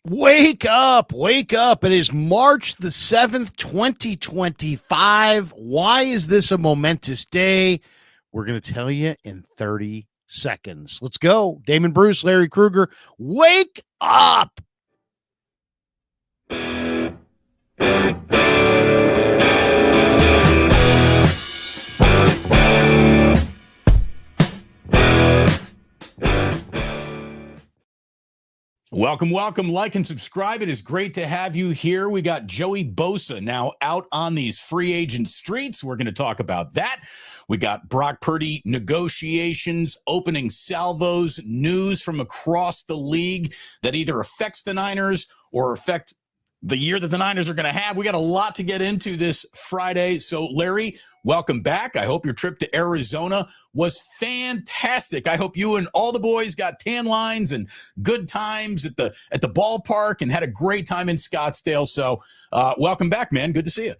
Wake up, wake up. It is March the 7th, 2025. Why is this a momentous day? We're going to tell you in 30 seconds. Let's go. Damon Bruce, Larry Krueger, wake up. Welcome. Like and subscribe. It is great to have you here. We got Joey Bosa now out on these free agent streets. We're going to talk about that. We got Brock Purdy negotiations, opening salvos, news from across the league that either affects the Niners or affect the year that the Niners are going to have. We got a lot to get into this Friday. So, Larry, welcome back. I hope your trip to Arizona was fantastic. I hope you and all the boys got tan lines and good times at the ballpark and had a great time in Scottsdale. So, welcome back, man. Good to see you.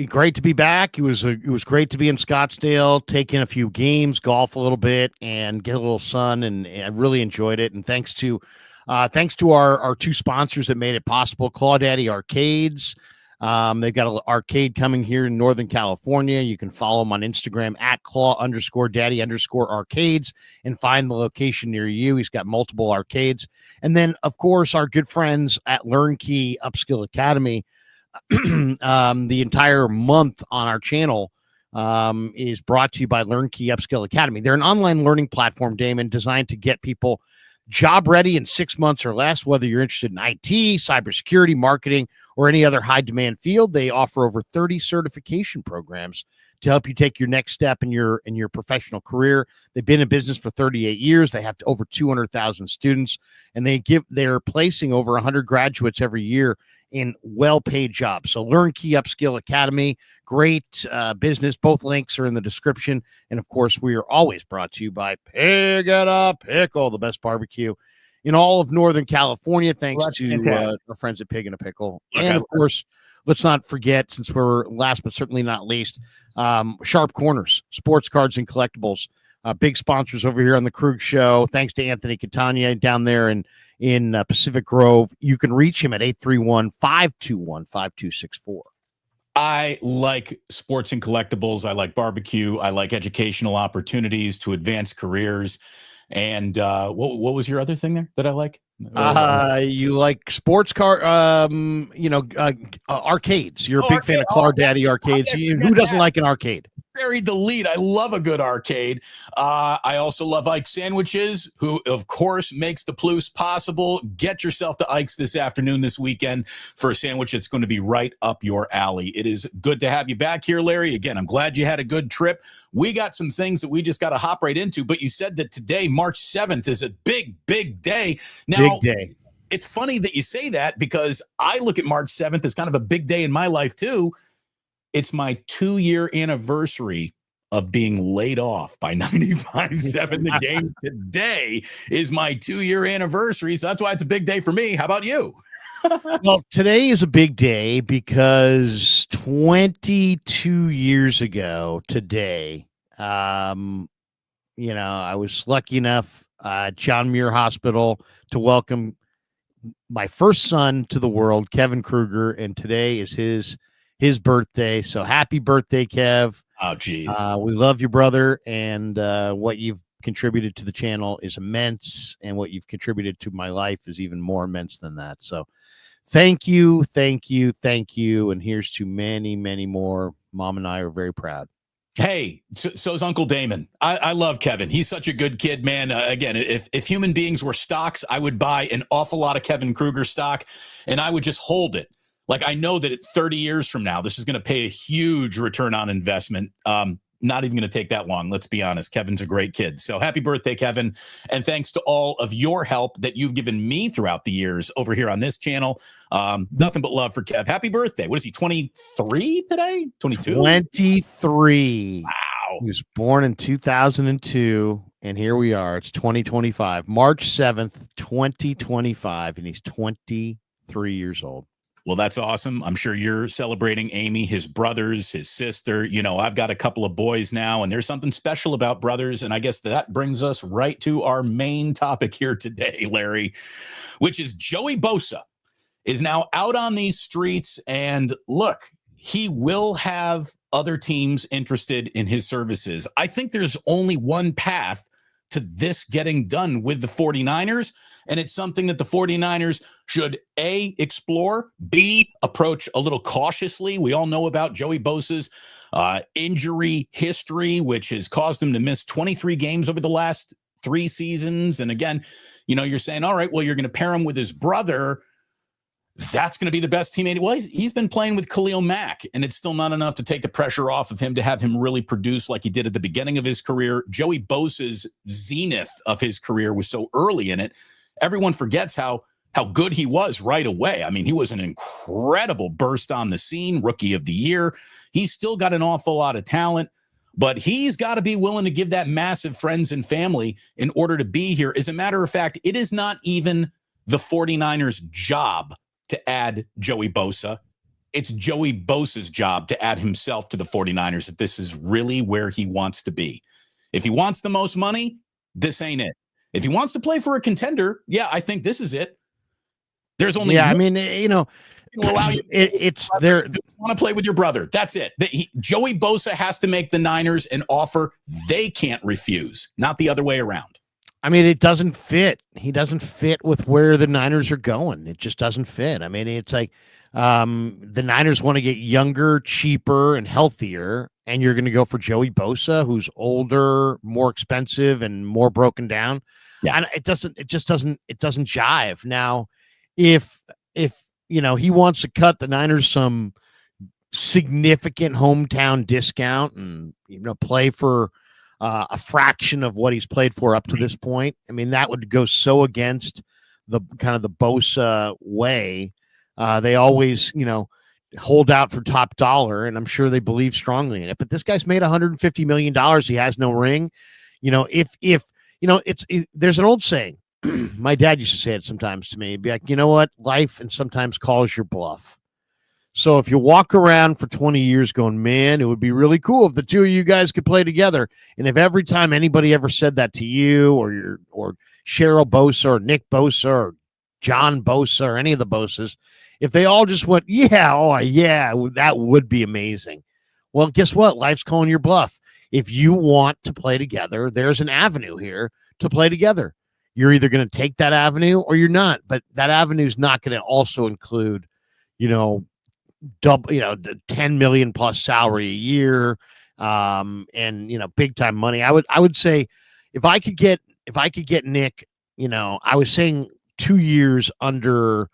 Great to be back. It was great to be in Scottsdale, take in a few games, golf a little bit, and get a little sun. And I really enjoyed it. And thanks to our two sponsors that made it possible, Claw Daddy Arcades. They've got an arcade coming here in Northern California. You can follow them on Instagram at claw_daddy_arcades and find the location near you. He's got multiple arcades. And then, of course, our good friends at LearnKey Upskill Academy. The entire month on our channel is brought to you by LearnKey Upskill Academy. They're an online learning platform, Damon, designed to get people job ready in 6 months or less, whether you're interested in IT, cybersecurity, marketing, or any other high demand field. They offer over 30 certification programs to help you take your next step in your professional career. They've been in business for 38 years. They have over 200,000 students, and they're placing over 100 graduates every year in well-paid jobs. So LearnKey Upskill Academy, great business. Both links are in the description. And of course, we are always brought to you by Pig and a Pickle, the best barbecue in all of Northern California. Thanks to our friends at Pig and a Pickle. Okay. And of course, let's not forget, since we're last but certainly not least, Sharp Corners, sports cards and collectibles. Big sponsors over here on the Krug Show. Thanks to Anthony Catania down there in Pacific Grove. You can reach him at 831-521-5264. I like sports and collectibles. I like barbecue. I like educational opportunities to advance careers. And what was your other thing there that I like? You like sports car, arcades. You're a big fan of Claw Daddy Arcades. Who doesn't like an arcade? Buried the lead. I love a good arcade. I also love Ike Sandwiches, who, of course, makes the plus possible. Get yourself to Ike's this afternoon, this weekend, for a sandwich that's going to be right up your alley. It is good to have you back here, Larry. Again, I'm glad you had a good trip. We got some things that we just got to hop right into, but you said that today, March 7th, is a big, big day. Now, big day. It's funny that you say that because I look at March 7th as kind of a big day in my life, too. It's my 2-year anniversary of being laid off by 95.7 The Game. Today is my 2-year anniversary, so that's why it's a big day for me. How about you? Well, today is a big day because 22 years ago today, I was lucky enough at John Muir Hospital to welcome my first son to the world, Kevin Krueger, and today is his birthday. So happy birthday, Kev. Oh, geez. We love you, brother. And what you've contributed to the channel is immense. And what you've contributed to my life is even more immense than that. So thank you. And here's to many, many more. Mom and I are very proud. Hey, so is Uncle Damon. I love Kevin. He's such a good kid, man. Again, if human beings were stocks, I would buy an awful lot of Kevin Krueger stock, and I would just hold it. Like, I know that 30 years from now, this is going to pay a huge return on investment. Not even going to take that long. Let's be honest. Kevin's a great kid. So happy birthday, Kevin. And thanks to all of your help that you've given me throughout the years over here on this channel. Nothing but love for Kev. Happy birthday. What is he, 23 today? 22? 23. Wow. He was born in 2002. And here we are. It's 2025, March 7th, 2025. And he's 23 years old. Well, that's awesome. I'm sure you're celebrating Amy, his brothers, his sister. You know, I've got a couple of boys now, and there's something special about brothers. And I guess that brings us right to our main topic here today, Larry, which is Joey Bosa is now out on these streets. And look, he will have other teams interested in his services. I think there's only one path to this getting done with the 49ers. And it's something that the 49ers should A, explore, B, approach a little cautiously. We all know about Joey Bosa's injury history, which has caused him to miss 23 games over the last 3 seasons. And again, you know, you're saying, all right, well, you're going to pair him with his brother. That's going to be the best teammate. Well, he's been playing with Khalil Mack, and it's still not enough to take the pressure off of him to have him really produce like he did at the beginning of his career. Joey Bosa's zenith of his career was so early in it. Everyone forgets how good he was right away. I mean, he was an incredible burst on the scene, rookie of the year. He's still got an awful lot of talent, but he's got to be willing to give that massive friends and family in order to be here. As a matter of fact, it is not even the 49ers' job to add Joey Bosa. It's Joey Bosa's job to add himself to the 49ers if this is really where he wants to be. If he wants the most money, this ain't it. If he wants to play for a contender, yeah, I think this is it. There's only I mean, you know, allow you it's there. Want to play with your brother. That's it. Joey Bosa has to make the Niners an offer they can't refuse, not the other way around. I mean, it doesn't fit. He doesn't fit with where the Niners are going. It just doesn't fit. I mean, it's like the Niners want to get younger, cheaper, and healthier, and you're going to go for Joey Bosa, who's older, more expensive, and more broken down. Yeah, and it just doesn't jive. Now, if you know he wants to cut the Niners some significant hometown discount and play for a fraction of what he's played for up to this point, I mean, that would go so against the kind of the Bosa way. They always, hold out for top dollar, and I'm sure they believe strongly in it. But this guy's made $150 million. He has no ring. There's an old saying. My dad used to say it sometimes to me. He'd be like, you know what? Life and sometimes calls your bluff. So if you walk around for 20 years going, man, it would be really cool if the two of you guys could play together. And if every time anybody ever said that to you or Cheryl Bosa or Nick Bosa or John Bosa or any of the Bosas, if they all just went, that would be amazing. Well, guess what? Life's calling your bluff. If you want to play together, there's an avenue here to play together. You're either going to take that avenue or you're not. But that avenue is not going to also include, double, the 10 million plus salary a year, and big time money. I would say if I could get Nick, I was saying 2 years under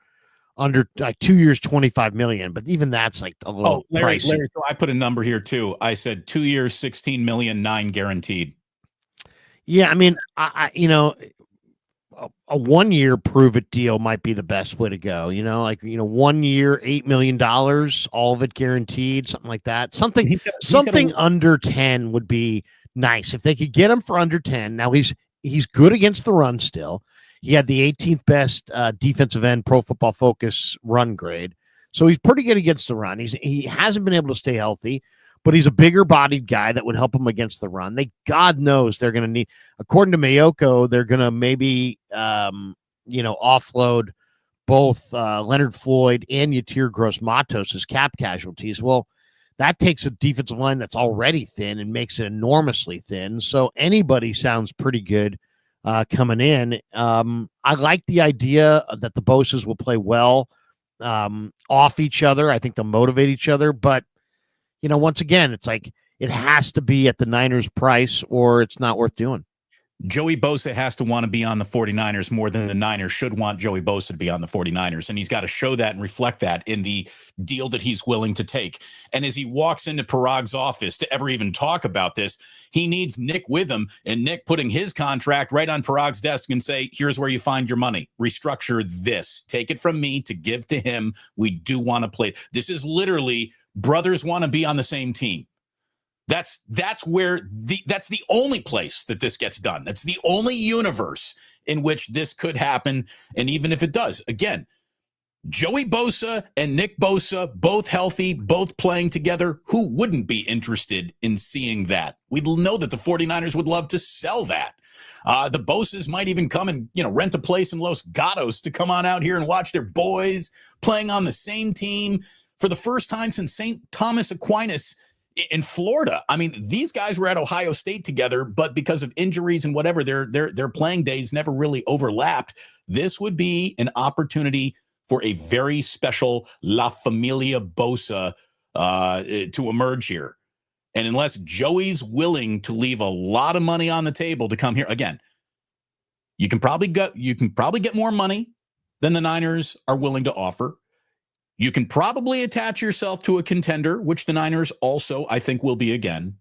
like 2 years, 25 million, but even that's like a little Larry, pricey. so I put a number here too. I said 2 years, 16 million, 9 guaranteed. Yeah, I mean, a 1 year prove it deal might be the best way to go. 1 year, $8 million, all of it guaranteed, something like that. Something under 10 would be nice if they could get him for under 10. Now he's good against the run still. He had the 18th best defensive end Pro Football Focus run grade, so he's pretty good against the run. He hasn't been able to stay healthy, but he's a bigger bodied guy that would help him against the run. God knows they're going to need, according to Mayoko, they're going to maybe, offload both Leonard Floyd and Yatir Gross-Matos as cap casualties. Well, that takes a defensive line that's already thin and makes it enormously thin. So anybody sounds pretty good coming in. I like the idea that the Bosas will play well off each other. I think they'll motivate each other, but once again, it's like it has to be at the Niners price or it's not worth doing. Joey Bosa has to want to be on the 49ers more than the Niners should want Joey Bosa to be on the 49ers. And he's got to show that and reflect that in the deal that he's willing to take. And as he walks into Parag's office to ever even talk about this, he needs Nick with him, and Nick putting his contract right on Parag's desk and say, here's where you find your money. Restructure this. Take it from me to give to him. We do want to play. This is literally brothers want to be on the same team. That's the only place that this gets done. That's the only universe in which this could happen. And even if it does, again, Joey Bosa and Nick Bosa, both healthy, both playing together. Who wouldn't be interested in seeing that? We know that the 49ers would love to sell that. The Bosas might even come and, rent a place in Los Gatos to come on out here and watch their boys playing on the same team for the first time since St. Thomas Aquinas in Florida. I mean, these guys were at Ohio State together, but because of injuries and whatever, their playing days never really overlapped. This would be an opportunity for a very special La Familia Bosa to emerge here. And unless Joey's willing to leave a lot of money on the table to come here, again, you can probably get more money than the Niners are willing to offer. You can probably attach yourself to a contender, which the Niners also, I think, will be again.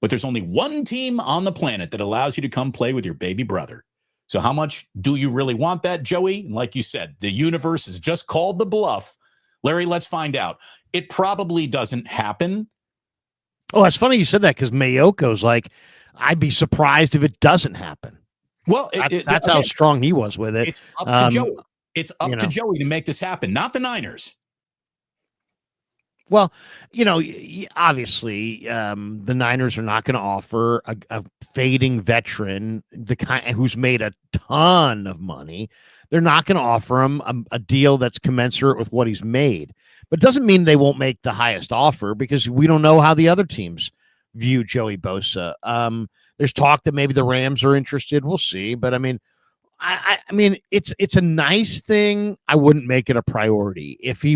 But there's only one team on the planet that allows you to come play with your baby brother. So how much do you really want that, Joey? And like you said, the universe has just called the bluff. Larry, let's find out. It probably doesn't happen. Oh, it's funny you said that because Mayoko's like, I'd be surprised if it doesn't happen. Well, that's how strong he was with it. It's up to Joey. It's up to Joey to make this happen, not the Niners. Well, obviously, the Niners are not going to offer a fading veteran, the kind who's made a ton of money. They're not going to offer him a deal that's commensurate with what he's made. But it doesn't mean they won't make the highest offer because we don't know how the other teams view Joey Bosa. There's talk that maybe the Rams are interested. We'll see. But I mean, I mean, it's a nice thing. I wouldn't make it a priority if he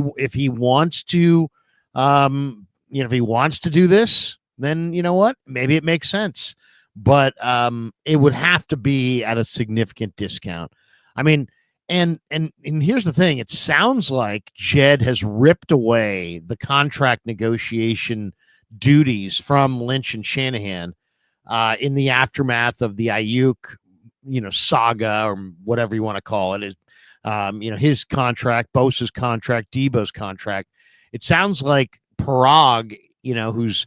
wants to. If he wants to do this, then you know what? Maybe it makes sense. But it would have to be at a significant discount. I mean, and here's the thing: it sounds like Jed has ripped away the contract negotiation duties from Lynch and Shanahan in the aftermath of the Ayuk, saga or whatever you want to call it. His contract, Bosa's contract, Debo's contract. It sounds like Parag, who's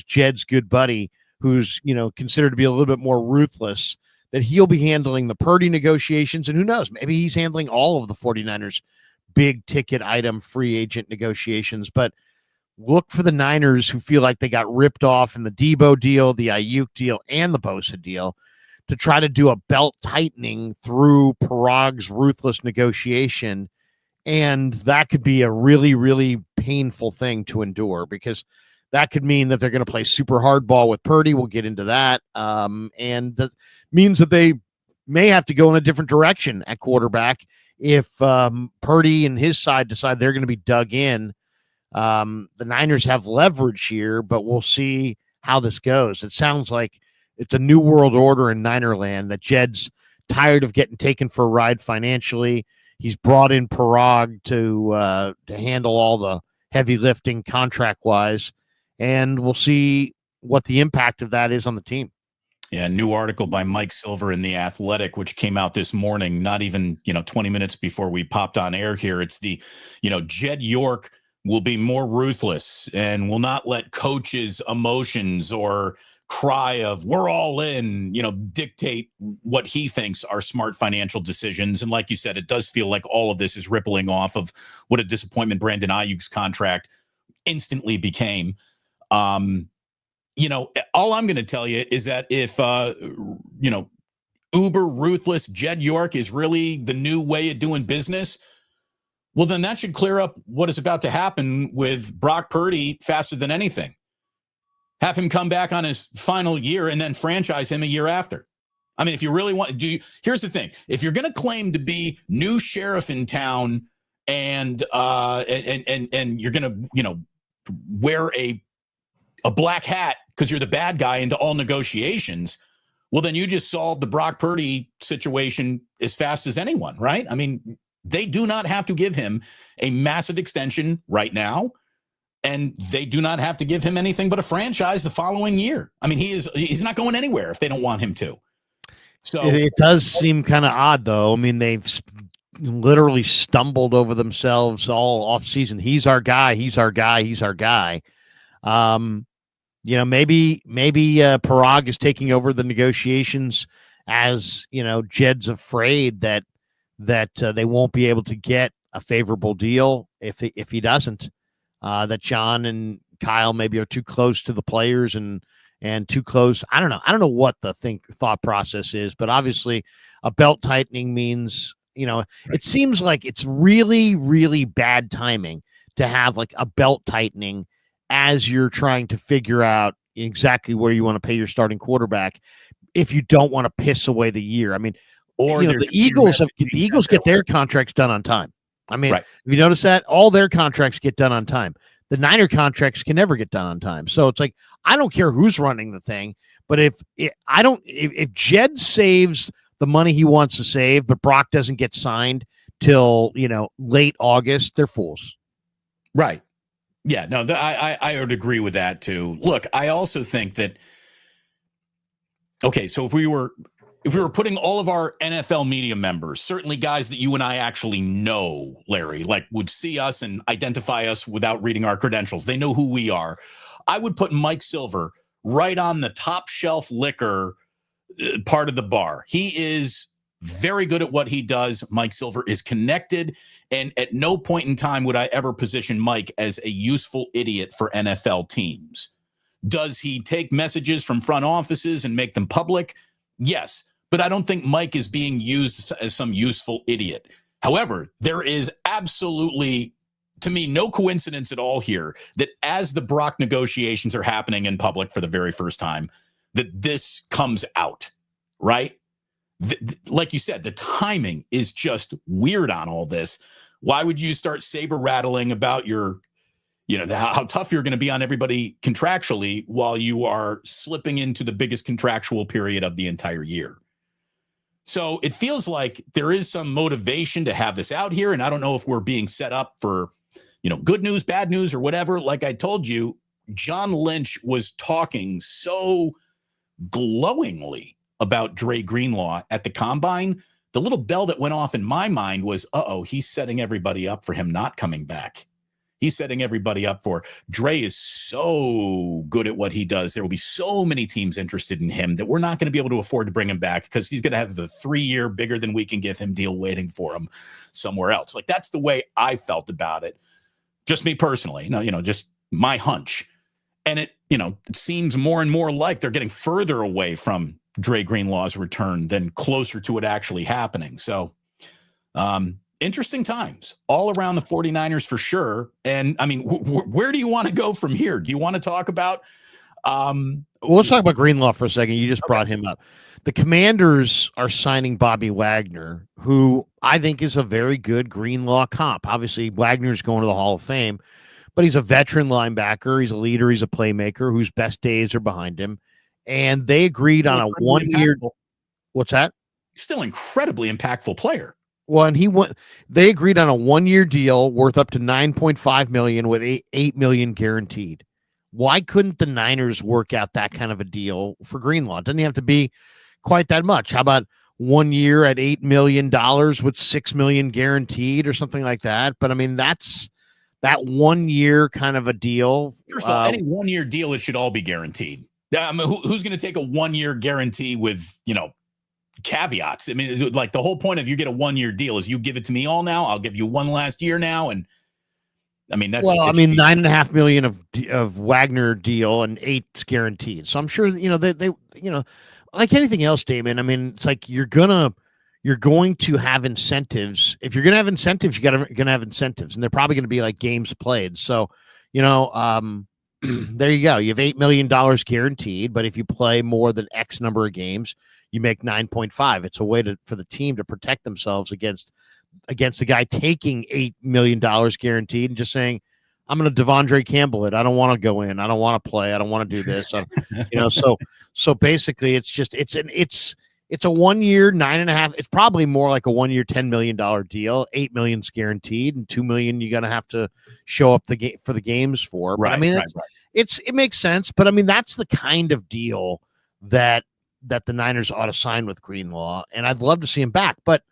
Jed's good buddy, who's, considered to be a little bit more ruthless, that he'll be handling the Purdy negotiations. And who knows, maybe he's handling all of the 49ers big ticket item free agent negotiations. But look for the Niners who feel like they got ripped off in the Debo deal, the Ayuk deal, and the Bosa deal to try to do a belt tightening through Parag's ruthless negotiation. And that could be a really, really painful thing to endure because that could mean that they're going to play super hardball with Purdy. We'll get into that. And that means that they may have to go in a different direction at quarterback if Purdy and his side decide they're going to be dug in. The Niners have leverage here, but we'll see how this goes. It sounds like it's a new world order in Niner land that Jed's tired of getting taken for a ride financially. He's brought in Parag to handle all the heavy lifting contract-wise, and we'll see what the impact of that is on the team. Yeah, new article by Mike Silver in The Athletic, which came out this morning, not even 20 minutes before we popped on air here. It's the, Jed York will be more ruthless and will not let coaches' emotions or cry of we're all in, dictate what he thinks are smart financial decisions. And like you said, it does feel like all of this is rippling off of what a disappointment Brandon Ayuk's contract instantly became. All I'm going to tell you is that if, uber ruthless Jed York is really the new way of doing business, well, then that should clear up what is about to happen with Brock Purdy faster than anything. Have him come back on his final year and then franchise him a year after. I mean, if you really want to here's the thing. If you're going to claim to be new sheriff in town and you're going to, wear a black hat because you're the bad guy into all negotiations, well, then you just solved the Brock Purdy situation as fast as anyone, right? I mean, they do not have to give him a massive extension right now. And they do not have to give him anything but a franchise the following year. I mean, he's not going anywhere if they don't want him to. So it does seem kind of odd, though. I mean, they've literally stumbled over themselves all off season. He's our guy. He's our guy. He's our guy. Maybe Parag is taking over the negotiations as Jed's afraid that they won't be able to get a favorable deal. If he doesn't, that John and Kyle maybe are too close to the players and too close. I don't know. I don't know what the thought process is, but obviously a belt tightening means, it seems like it's really, really bad timing to have like a belt tightening as you're trying to figure out exactly where you want to pay your starting quarterback if you don't want to piss away the year. I mean, or the Eagles get their contracts done on time. I mean, right. Have you noticed that? All their contracts get done on time. The Niner contracts can never get done on time. So it's like, I don't care who's running the thing, but if Jed saves the money he wants to save, but Brock doesn't get signed till, late August, they're fools. Right. Yeah, no, I would agree with that too. Look, I also think that, okay, so if we were putting all of our NFL media members, certainly guys that you and I actually know, Larry, like would see us and identify us without reading our credentials. They know who we are. I would put Mike Silver right on the top shelf liquor part of the bar. He is very good at what he does. Mike Silver is connected, and at no point in time would I ever position Mike as a useful idiot for NFL teams. Does he take messages from front offices and make them public? Yes, but I don't think Mike is being used as some useful idiot. However, there is absolutely, to me, no coincidence at all here that as the Brock negotiations are happening in public for the very first time, that this comes out, right? Like you said, the timing is just weird on all this. Why would you start saber rattling about your, how tough you're going to be on everybody contractually while you are slipping into the biggest contractual period of the entire year? So it feels like there is some motivation to have this out here. And I don't know if we're being set up for, good news, bad news, or whatever. Like I told you, John Lynch was talking so glowingly about Dre Greenlaw at the combine. The little bell that went off in my mind was, he's setting everybody up for him not coming back. He's setting everybody up for Dre is so good at what he does. There will be so many teams interested in him that we're not going to be able to afford to bring him back because he's going to have the 3-year bigger than we can give him deal waiting for him somewhere else. Like that's the way I felt about it. Just me personally, just my hunch. And it seems more and more like they're getting further away from Dre Greenlaw's return than closer to it actually happening. So interesting times all around the 49ers for sure. And I mean, where do you want to go from here? Do you want to talk about well, let's talk about Greenlaw for a second. You just brought him up. The Commanders are signing Bobby Wagner, who I think is a very good Greenlaw comp. Obviously, Wagner's going to the Hall of Fame, but he's a veteran linebacker. He's a leader. He's a playmaker whose best days are behind him. And they agreed on a 1-year. What's that? Still incredibly impactful player. Well, and they agreed on a 1-year deal worth up to $9.5 million with $8 million guaranteed. Why couldn't the Niners work out that kind of a deal for Greenlaw? It doesn't have to be quite that much. How about 1 year at $8 million with $6 million guaranteed or something like that? But I mean, that's that 1 year kind of a deal. First of all, any 1 year deal, it should all be guaranteed. I mean, who's going to take a 1 year guarantee with, caveats? I mean, like the whole point of you get a 1 year deal is you give it to me all now. I'll give you one last year now. And I mean, $9.5 million of Wagner deal and 8's guaranteed. So I'm sure, they like anything else, Damon. I mean, it's like you're going to have incentives. If you're going to have incentives, you're going to have incentives, and they're probably going to be like games played. So, there you go. You have $8 million guaranteed, but if you play more than X number of games, you make 9.5. It's a way for the team to protect themselves against the guy taking $8 million guaranteed and just saying, I'm going to Devondre Campbell it. I don't want to go in. I don't want to play. I don't want to do this. So basically it's a 1 year, 9.5. It's probably more like a 1 year, $10 million deal. $8 million's guaranteed and $2 million you're going to have to show up for the games for. But right, I mean, right. It makes sense. But I mean, that's the kind of deal that the Niners ought to sign with Greenlaw. And I'd love to see him back. But,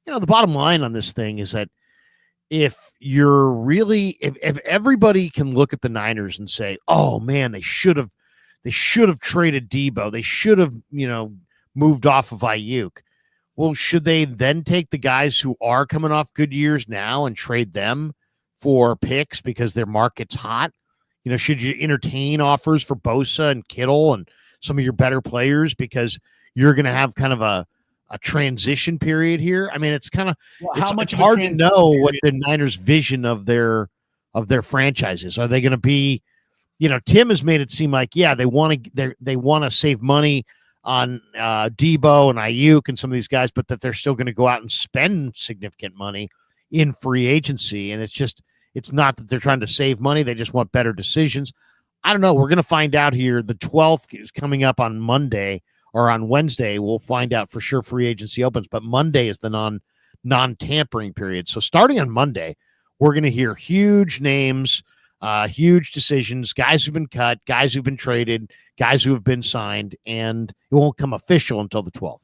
the bottom line on this thing is that if everybody can look at the Niners and say, oh man, they should have traded Debo. They should have, moved off of Ayuk. Well, should they then take the guys who are coming off good years now and trade them for picks because their market's hot? Should you entertain offers for Bosa and Kittle and some of your better players because you're going to have kind of a transition period here? I mean, it's kind of it's hard to know what the Niners' vision of their franchise is. Are they going to be, Tim has made it seem like, yeah, they want to save money on Debo and Ayuk and some of these guys, but that they're still going to go out and spend significant money in free agency. And it's not that they're trying to save money. They just want better decisions. I don't know. We're going to find out here. The 12th is coming up on Monday or on Wednesday. We'll find out for sure free agency opens, but Monday is the non-tampering period. So starting on Monday, we're going to hear huge names, huge decisions, guys who've been cut, guys who've been traded, guys who have been signed, and it won't come official until the 12th.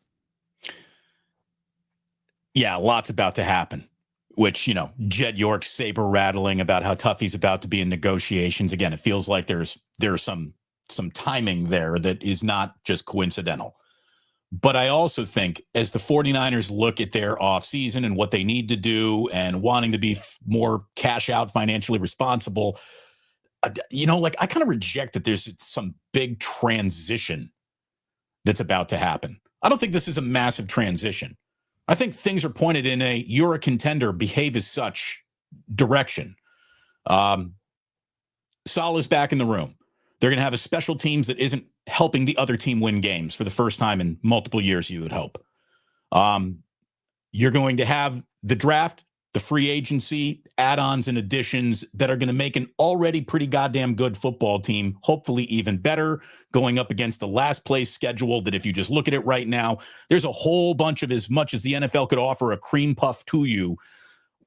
Yeah, lots about to happen, which, Jed York saber rattling about how tough he's about to be in negotiations. Again, it feels like there's some timing there that is not just coincidental. But I also think as the 49ers look at their offseason and what they need to do and wanting to be more cash out, financially responsible, I kind of reject that there's some big transition that's about to happen. I don't think this is a massive transition. I think things are pointed in you're a contender, behave as such direction. Sal is back in the room. They're going to have a special teams that isn't helping the other team win games for the first time in multiple years, you would hope. You're going to have the draft, the free agency, add-ons and additions that are going to make an already pretty goddamn good football team, hopefully even better, going up against the last place schedule that if you just look at it right now, there's a whole bunch of, as much as the NFL could offer a cream puff to you,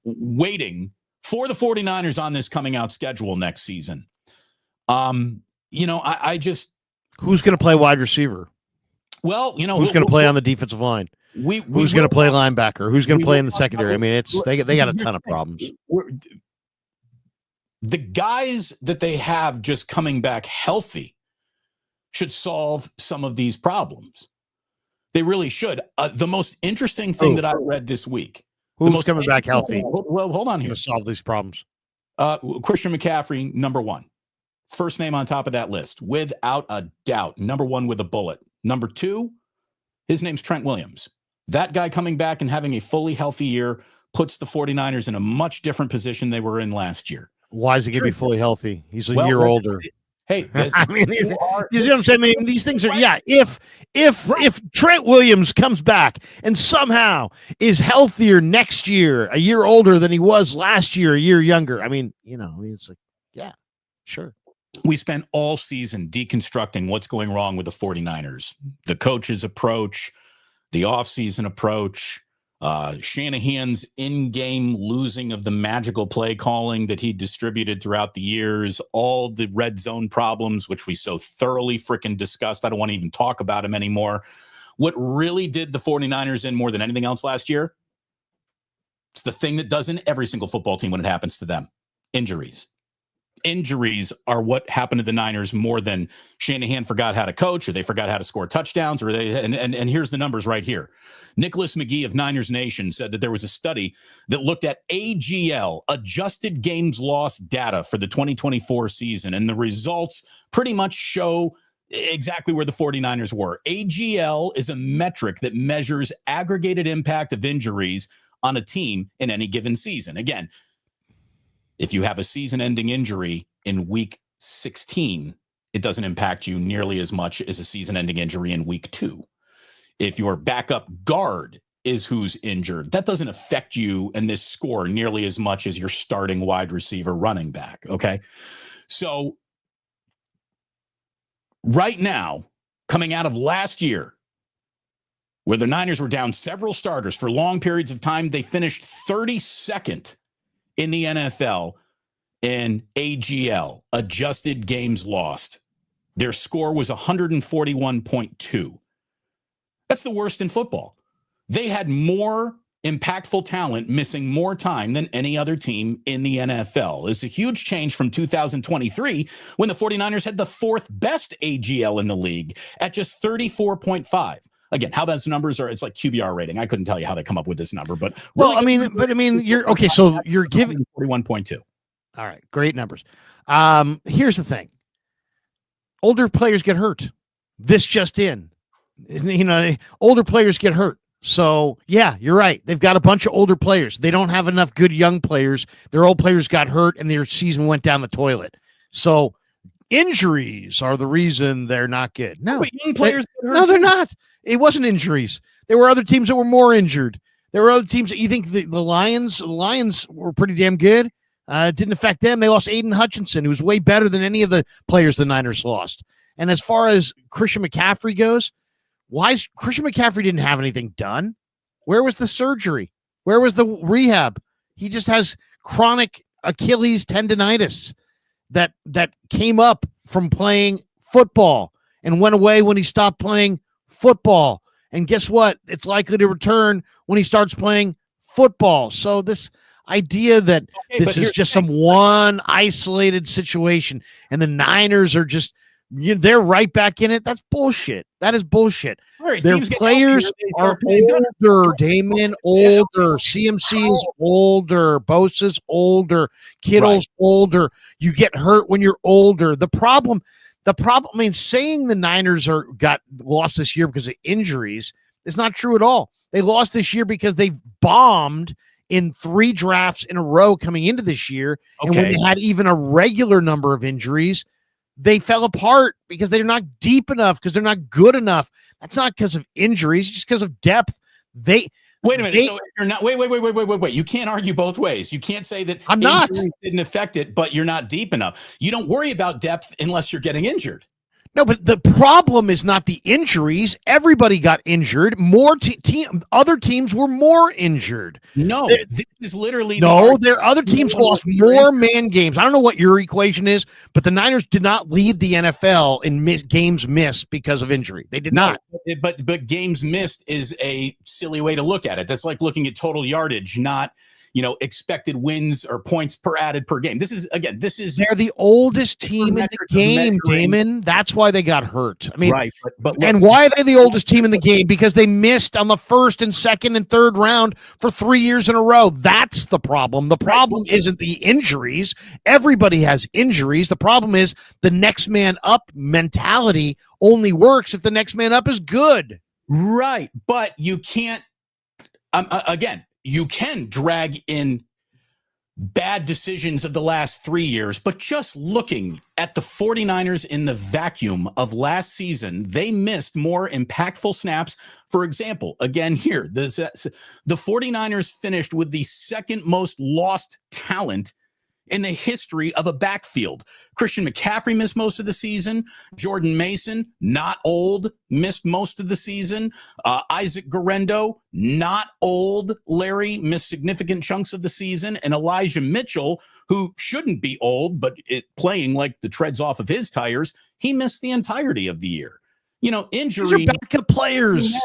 waiting for the 49ers on this coming out schedule next season. I just... Who's going to play wide receiver? Well, who's going to play on the defensive line? Who's going to play linebacker? Who's going to play in the secondary? I mean, they got a ton of problems. The guys that they have just coming back healthy should solve some of these problems. They really should. The most interesting thing that I read this week. Who's coming back healthy? Well, hold on here. To solve these problems. Christian McCaffrey, number one. First name on top of that list, without a doubt. Number one with a bullet. Number two, his name's Trent Williams. That guy coming back and having a fully healthy year puts the 49ers in a much different position they were in last year. Why is he going to be fully healthy? He's a year older. Hey, I mean, you see what I'm saying? I mean, these things are, yeah, if Trent Williams comes back and somehow is healthier next year, a year older than he was last year, a year younger, I mean, it's like, yeah, sure. We spent all season deconstructing what's going wrong with the 49ers, the coach's approach, the offseason approach, Shanahan's in-game losing of the magical play calling that he distributed throughout the years, all the red zone problems, which we so thoroughly freaking discussed. I don't want to even talk about them anymore. What really did the 49ers in more than anything else last year? It's the thing that does in every single football team when it happens to them. Injuries. Injuries are what happened to the Niners more than Shanahan forgot how to coach or they forgot how to score touchdowns or and here's the numbers right here. Nicholas McGee of Niners Nation said that there was a study that looked at AGL, adjusted games lost data for the 2024 season, and the results pretty much show exactly where the 49ers were. AGL is a metric that measures aggregated impact of injuries on a team in any given season. Again, if you have a season-ending injury in week 16, it doesn't impact you nearly as much as a season-ending injury in week 2. If your backup guard is who's injured, that doesn't affect you and this score nearly as much as your starting wide receiver running back, okay? So right now, coming out of last year, where the Niners were down several starters for long periods of time, they finished 32nd in the NFL in AGL, adjusted games lost. Their score was 141.2. That's the worst in football. They had more impactful talent missing more time than any other team in the NFL. It's a huge change from 2023 when the 49ers had the fourth best AGL in the league at just 34.5. again, how those numbers are, it's like QBR rating. I couldn't tell you how they come up with this number, but well, you're okay. So you're giving 41.2. All right, great numbers. Here's the thing: older players get hurt. This just in, older players get hurt. So yeah, you're right. They've got a bunch of older players. They don't have enough good young players. Their old players got hurt, and their season went down the toilet. So injuries are the reason they're not good. No, young players. No, they're not. It wasn't injuries. There were other teams that were more injured. There were other teams that you think the Lions were pretty damn good. It didn't affect them. They lost Aiden Hutchinson, who was way better than any of the players the Niners lost. And as far as Christian McCaffrey goes, Christian McCaffrey didn't have anything done? Where was the surgery? Where was the rehab? He just has chronic Achilles tendonitis that came up from playing football and went away when he stopped playing football. And guess what? It's likely to return when he starts playing football. So this idea that this is just some one isolated situation and the Niners are just, they're right back in it. That's bullshit. That is bullshit. Right, their players are older, Damon, older. CMC is older. Bosa's older. Kittle's older. You get hurt when you're older. The problem, saying the Niners got lost this year because of injuries is not true at all. They lost this year because they bombed in 3 drafts in a row coming into this year. Okay. And when they had even a regular number of injuries, they fell apart because they're not deep enough, because they're not good enough. That's not because of injuries, just because of depth. Wait a minute. So you're not wait. You can't argue both ways. You can't say that I'm not didn't affect it, but you're not deep enough. You don't worry about depth unless you're getting injured. No, but the problem is not the injuries. Everybody got injured. More other teams were more injured. No, this is literally their other teams lost more man games. I don't know what your equation is, but the Niners did not lead the NFL in games missed because of injury. They did not. But games missed is a silly way to look at it. That's like looking at total yardage, not expected wins or points added per game. They're the oldest team in the game, Damon. That's why they got hurt. I mean, right. But and why are they the oldest team in the game? Because they missed on the first and second and third round for 3 years in a row. That's the problem. The problem isn't the injuries. Everybody has injuries. The problem is the next man up mentality only works if the next man up is good. Right. But you can't, you can drag in bad decisions of the last 3 years, but just looking at the 49ers in the vacuum of last season, they missed more impactful snaps. For example, again here, the 49ers finished with the second most lost talent in the history of a backfield. Christian McCaffrey missed most of the season. Jordan Mason, not old, missed most of the season. Isaac Guerrero, not old. Larry missed significant chunks of the season. And Elijah Mitchell, who shouldn't be old, but playing like the treads off of his tires, he missed the entirety of the year. Injury. These are backup players.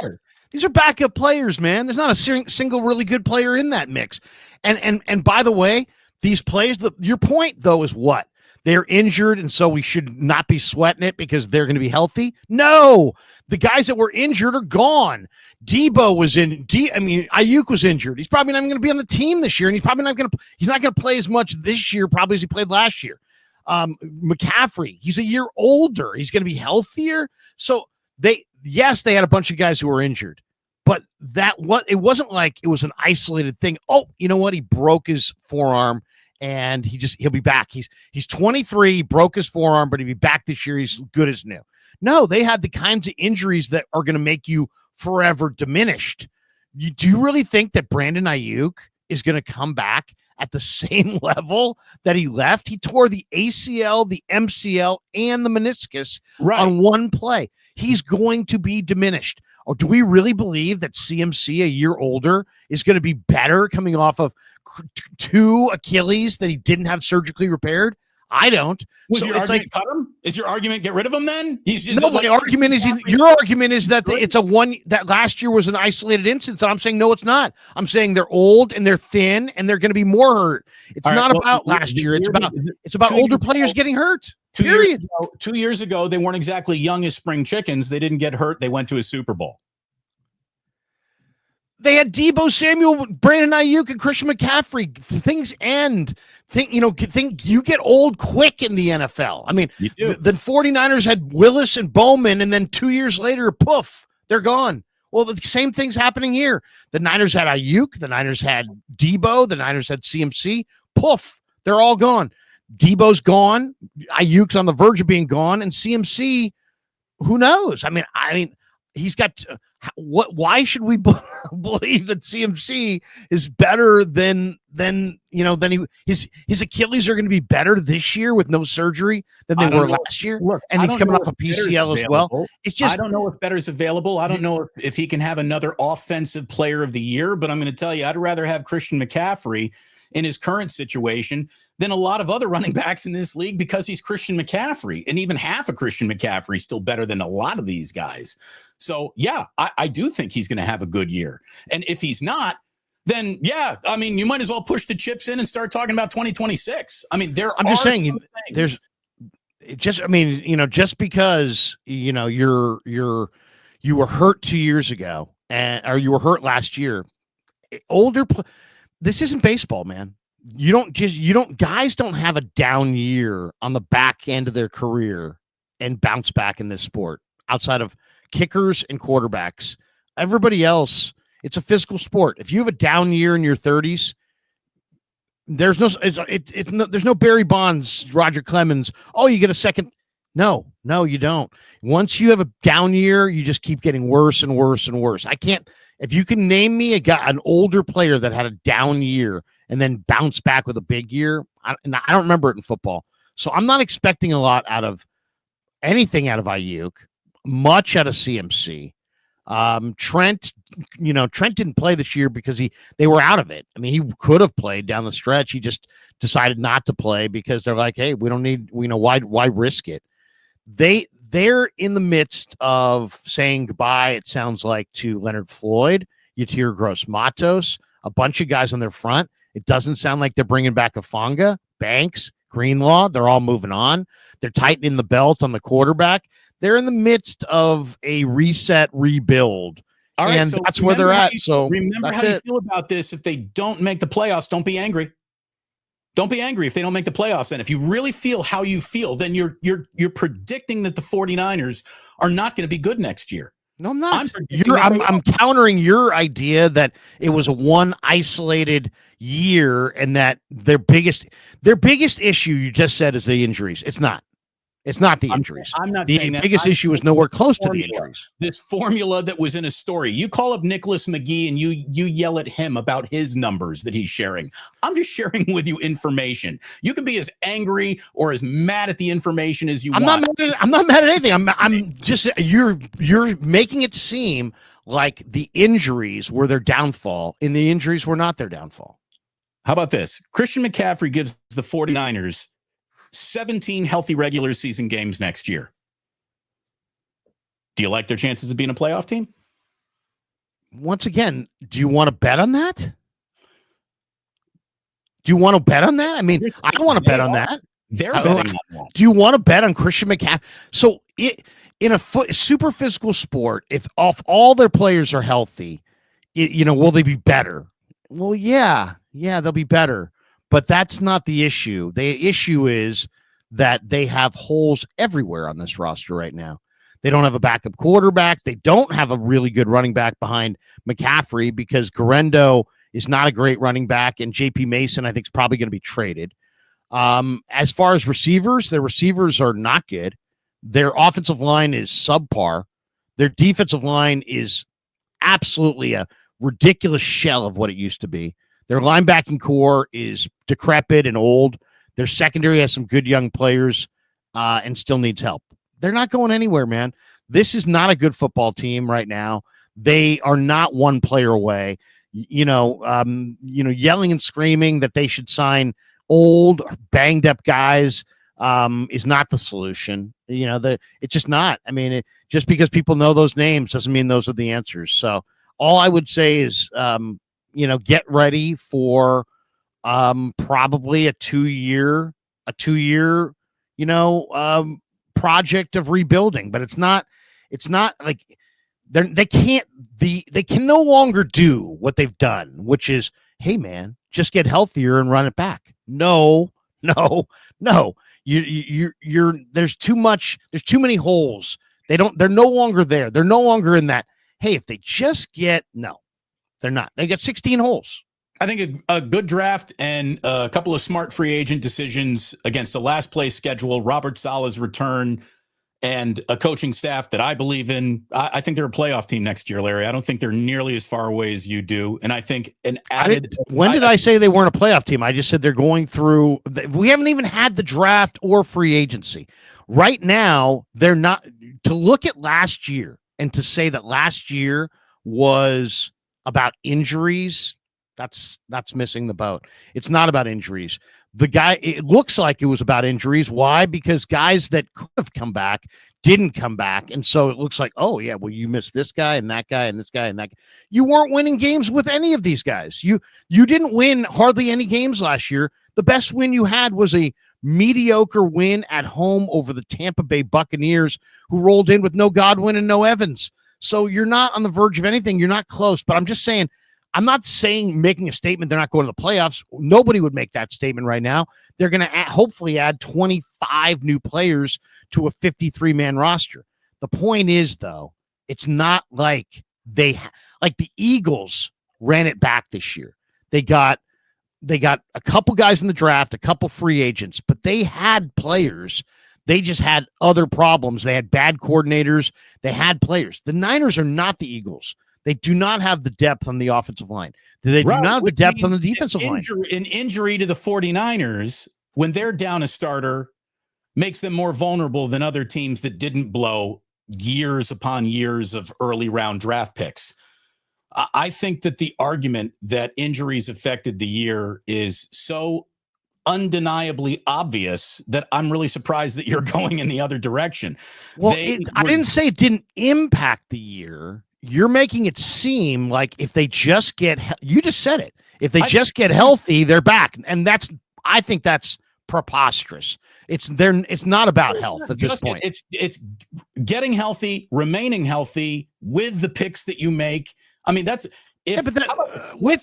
These are backup players, man. There's not a single really good player in that mix. And by the way, these players, your point, though, is what? They're injured, and so we should not be sweating it because they're going to be healthy? No. The guys that were injured are gone. Debo was Ayuk was injured. He's probably not even going to be on the team this year, and he's not going to play as much this year probably as he played last year. McCaffrey, he's a year older. He's going to be healthier. So they had a bunch of guys who were injured. But it wasn't like it was an isolated thing. Oh, you know what? He broke his forearm and he'll be back. He's 23, he broke his forearm, but he'll be back this year. He's good as new. No, they had the kinds of injuries that are going to make you forever diminished. Do you really think that Brandon Ayuk is going to come back at the same level that he left? He tore the ACL, the MCL, and the meniscus on one play. He's going to be diminished. Or do we really believe that CMC, a year older, is going to be better coming off of 2 Achilles that he didn't have surgically repaired? I don't. Your argument cut him? Is your argument get rid of him then? My argument is your argument is that it's that last year was an isolated instance. And I'm saying no, it's not. I'm saying they're old and they're thin and they're going to be more hurt. It's not about last year. It's about older players getting hurt. Period. 2 years ago, they weren't exactly young as spring chickens. They didn't get hurt. They went to a Super Bowl. They had Debo Samuel, Brandon Ayuk, and Christian McCaffrey. Things end. Think you get old quick in the NFL. I mean, the 49ers had Willis and Bowman, and then 2 years later, poof, they're gone. Well, the same thing's happening here. The Niners had Ayuk, the Niners had Debo, the Niners had CMC. Poof, they're all gone. Debo's gone. Ayuk's on the verge of being gone, and CMC, who knows? I mean, he's got what? Why should we believe that CMC is better than his Achilles are going to be better this year with no surgery than they were last year? Look, and he's coming off a PCL as well. It's just, I don't know if better's available. I don't know if he can have another offensive player of the year, but I'm going to tell you, I'd rather have Christian McCaffrey in his current situation than a lot of other running backs in this league, because he's Christian McCaffrey, and even half of Christian McCaffrey is still better than a lot of these guys. So yeah, I do think he's going to have a good year. And if he's not, then yeah, I mean, you might as well push the chips in and start talking about 2026. I mean, I'm just saying, there's just, I mean, just because, you were hurt 2 years ago or you were hurt last year, this isn't baseball, man. Guys don't have a down year on the back end of their career and bounce back in this sport outside of kickers and quarterbacks. Everybody else, it's a physical sport. If you have a down year in your 30s, there's no Barry Bonds, Roger Clemens. Oh, you get a second. No, you don't. Once you have a down year, you just keep getting worse and worse and worse. If you can name me an older player that had a down year and then bounce back with a big year, I don't remember it in football. So I'm not expecting a lot out of Ayuk, much out of CMC. Trent didn't play this year because they were out of it. I mean, he could have played down the stretch. He just decided not to play because they're like, hey, we don't need, why risk it? They're in the midst of saying goodbye, it sounds like, to Leonard Floyd, Yatir Gross-Matos, a bunch of guys on their front. It doesn't sound like they're bringing back Afanga, Banks, Greenlaw. They're all moving on. They're tightening the belt on the quarterback. They're in the midst of a reset, rebuild. All right, and so that's where they're at. So remember how you feel about this. If they don't make the playoffs, don't be angry. Don't be angry if they don't make the playoffs. And if you really feel how you feel, then you're predicting that the 49ers are not going to be good next year. No, I'm not. I'm countering your idea that it was a one isolated year and that their biggest issue you just said is the injuries. It's not. It's not the injuries. I'm not the saying that. biggest issue is nowhere close to the injuries. This formula that was in a story. You call up Nicholas McGee and you yell at him about his numbers that he's sharing. I'm just sharing with you information. You can be as angry or as mad at the information as you want. I'm not mad at anything. I'm just you're making it seem like the injuries were their downfall, and the injuries were not their downfall. How about this? Christian McCaffrey gives the 49ers 17 healthy regular season games next year. Do you like their chances of being a playoff team? Once again, do you want to bet on that? Do you want to bet on that? I mean, I don't want to bet on that. They're betting on that. Do you want to bet on Christian McCaffrey? So in a super physical sport, if all their players are healthy, will they be better? Well, yeah, they'll be better. But that's not the issue. The issue is that they have holes everywhere on this roster right now. They don't have a backup quarterback. They don't have a really good running back behind McCaffrey because Garendo is not a great running back, and J.P. Mason, I think, is probably going to be traded. As far as receivers, their receivers are not good. Their offensive line is subpar. Their defensive line is absolutely a ridiculous shell of what it used to be. Their linebacking core is decrepit and old. Their secondary has some good young players and still needs help. They're not going anywhere, man. This is not a good football team right now. They are not one player away. Yelling and screaming that they should sign old, banged up guys is not the solution. It's just not. I mean, just because people know those names doesn't mean those are the answers. So all I would say is, get ready for probably a two-year, project of rebuilding. But it's not like they can no longer do what they've done, which is, hey man, just get healthier and run it back. No. You're there's too many holes. They're no longer there. They're no longer in that. Hey, if they just get, no, they're not. They got 16 holes. I think a good draft and a couple of smart free agent decisions against the last place schedule, Robert Saleh's return, and a coaching staff that I believe in. I think they're a playoff team next year, Larry. I don't think they're nearly as far away as you do. And I think an added. When did I say they weren't a playoff team? I just said they're going through. We haven't even had the draft or free agency. Right now, they're not. To look at last year and to say that last year was about injuries, that's missing the boat. It's not about injuries. It looks like it was about injuries. Why? Because guys that could have come back didn't come back. And so it looks like, oh, yeah, well, you missed this guy and that guy and this guy and that guy. You weren't winning games with any of these guys. You didn't win hardly any games last year. The best win you had was a mediocre win at home over the Tampa Bay Buccaneers, who rolled in with no Godwin and no Evans. So you're not on the verge of anything. You're not close. But I'm just saying, I'm not saying making a statement they're not going to the playoffs. Nobody would make that statement right now. They're going to hopefully add 25 new players to a 53-man roster. The point is, though, it's not like like the Eagles ran it back this year. They got a couple guys in the draft, a couple free agents, but they had players. They just had other problems. They had bad coordinators. They had players. The Niners are not the Eagles. They do not have the depth on the offensive line. They do not have the depth on the defensive line. An injury to the 49ers, when they're down a starter, makes them more vulnerable than other teams that didn't blow years upon years of early round draft picks. I think that the argument that injuries affected the year is so undeniably obvious that I'm really surprised that you're going in the other direction. Well, I didn't say it didn't impact the year. You're making it seem like if they just get, you just said it. If they just get healthy, they're back. And I think that's preposterous. It's not about health at this point. It's getting healthy, remaining healthy with the picks that you make. I mean, that's with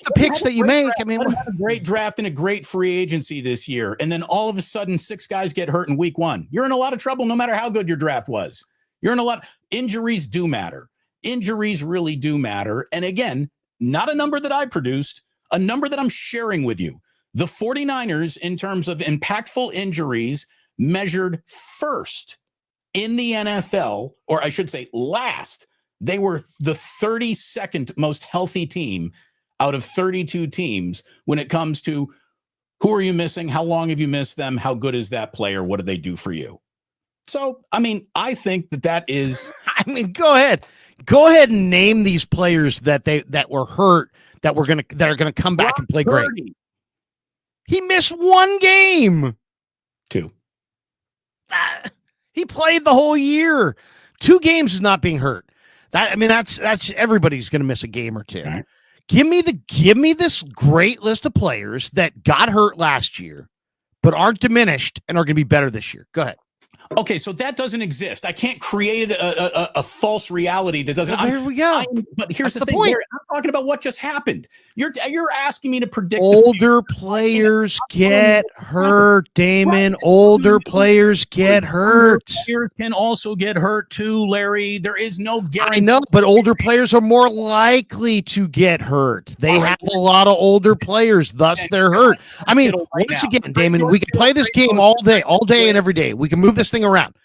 the picks that you make. I mean, a great draft and a great free agency this year, and then all of a sudden 6 guys get hurt in week 1. You're in a lot of trouble, no matter how good your draft was. You're in a lot. Injuries do matter. Injuries really do matter. And again, not a number that I produced, a number that I'm sharing with you. The 49ers, in terms of impactful injuries, measured first in the NFL, or I should say last. They were the 32nd most healthy team out of 32 teams when it comes to who are you missing? How long have you missed them? How good is that player? What do they do for you? So, I mean, I think that is. I mean, go ahead and name these players that were hurt that are gonna come back and play Purdy. Great. He missed 1 game. 2. He played the whole year. 2 games is not being hurt. That's everybody's going to miss a game or 2. Right. Give me this great list of players that got hurt last year, but aren't diminished and are going to be better this year. Go ahead. Okay, so that doesn't exist. I can't create a false reality that doesn't. Well, there we go. But here's the thing. Point. I'm talking about what just happened. You're asking me to predict. Older players get hurt, Damon. Older players get hurt. Players can also get hurt too, Larry. There is no guarantee. I know, but older players are more likely to get hurt. They have a lot of older players, thus they're hurt. I mean, once again, Damon, we can play this game all day and every day. We can move this thing around.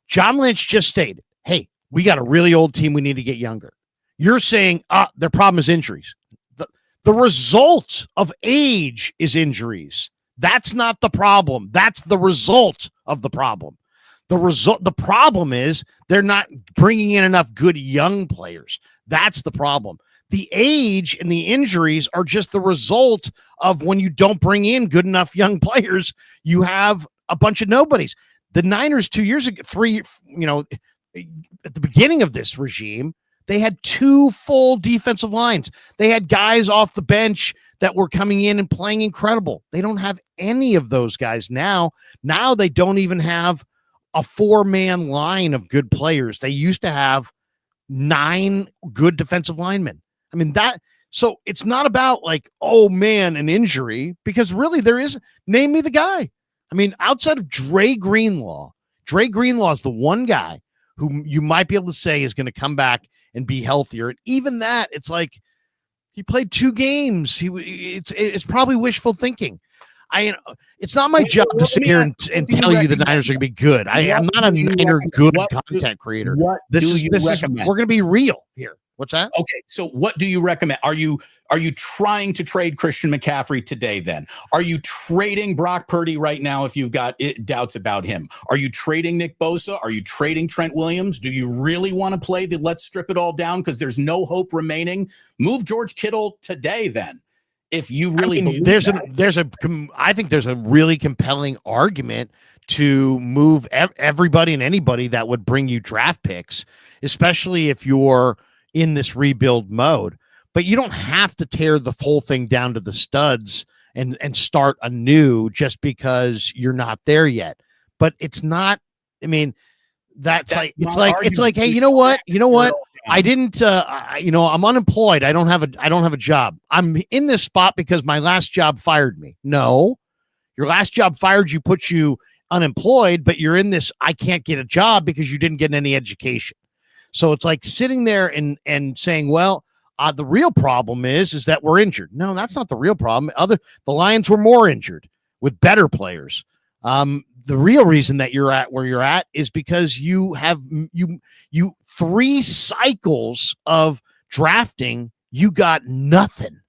John Lynch just stated, hey, we got a really old team. We need to get younger. You're saying their problem is injuries. The result of age is injuries. That's not the problem. That's the result of the problem. The problem is they're not bringing in enough good young players. That's the problem. The age and the injuries are just the result of when you don't bring in good enough young players, you have a bunch of nobodies. The Niners 2 years ago, at the beginning of this regime, they had 2 full defensive lines. They had guys off the bench that were coming in and playing incredible. They don't have any of those guys now. Now they don't even have a 4-man line of good players. They used to have 9 good defensive linemen. I mean, so it's not about like, oh man, an injury, because really there is. Name me the guy. I mean, outside of Dre Greenlaw is the one guy who you might be able to say is going to come back and be healthier. And even that, it's like he played 2 games. It's probably wishful thinking. It's not my job to sit here and tell you the Niners are going to be good. I'm not a Niner good content creator. This is we're going to be real here. What's that? Okay, so what do you recommend? Are you trying to trade Christian McCaffrey today then? Are you trading Brock Purdy right now if you've got doubts about him? Are you trading Nick Bosa? Are you trading Trent Williams? Do you really want to play the let's strip it all down because there's no hope remaining? Move George Kittle today then. If you really I think there's a really compelling argument to move everybody and anybody that would bring you draft picks, especially if you're in this rebuild mode. But you don't have to tear the whole thing down to the studs and start anew just because you're not there yet. But it's not. I mean, it's like, hey, you know what? I didn't. I'm unemployed. I don't have a job. I'm in this spot because my last job fired me. No, your last job fired you, put you unemployed, but you're in this. I can't get a job because you didn't get any education. So it's like sitting there and saying, well, the real problem is that we're injured. No, that's not the real problem. The Lions were more injured with better players. The real reason that you're at where you're at is because you have 3 cycles of drafting. You got nothing,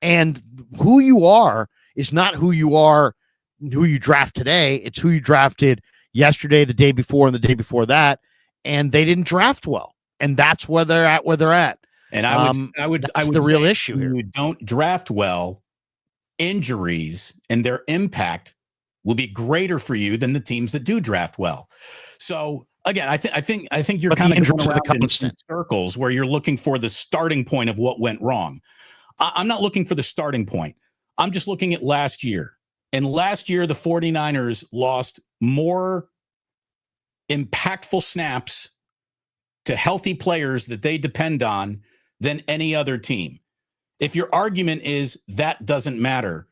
and who you are is not who you draft today. It's who you drafted yesterday, the day before, and the day before that. And they didn't draft well, and that's where they're at. And I would the real issue here. You don't draft well, injuries and their impact will be greater for you than the teams that do draft well. So again, I think you're kind of going around in circles where you're looking for the starting point of what went wrong. I'm not looking for the starting point. I'm just looking at last year. And last year, the 49ers lost more impactful snaps to healthy players that they depend on than any other team. If your argument is that doesn't matter,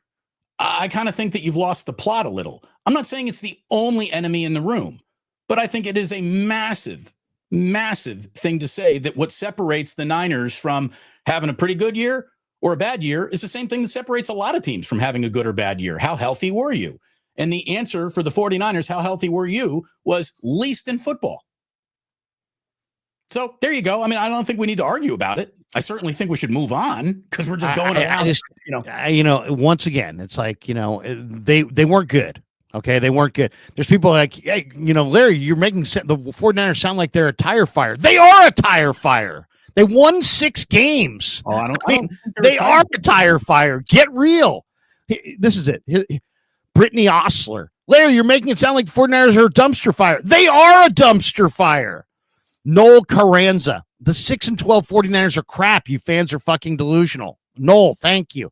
I kind of think that you've lost the plot a little. I'm not saying it's the only enemy in the room, but I think it is a massive, massive thing to say that what separates the Niners from having a pretty good year or a bad year is the same thing that separates a lot of teams from having a good or bad year. How healthy were you? And the answer for the 49ers, how healthy were you, was least in football. So there you go. I mean, I don't think we need to argue about it. I certainly think we should move on because we're just going around. Once again, it's like, they weren't good. Okay, they weren't good. There's people like, hey, Larry, you're making the 49ers sound like they're a tire fire. They are a tire fire. They won 6 games. Oh, they are a tire fire. Get real. This is it. Brittany Osler. Larry, you're making it sound like the 49ers are a dumpster fire. They are a dumpster fire. Noel Carranza. The 6-12 49ers are crap. You fans are fucking delusional. Noel, thank you.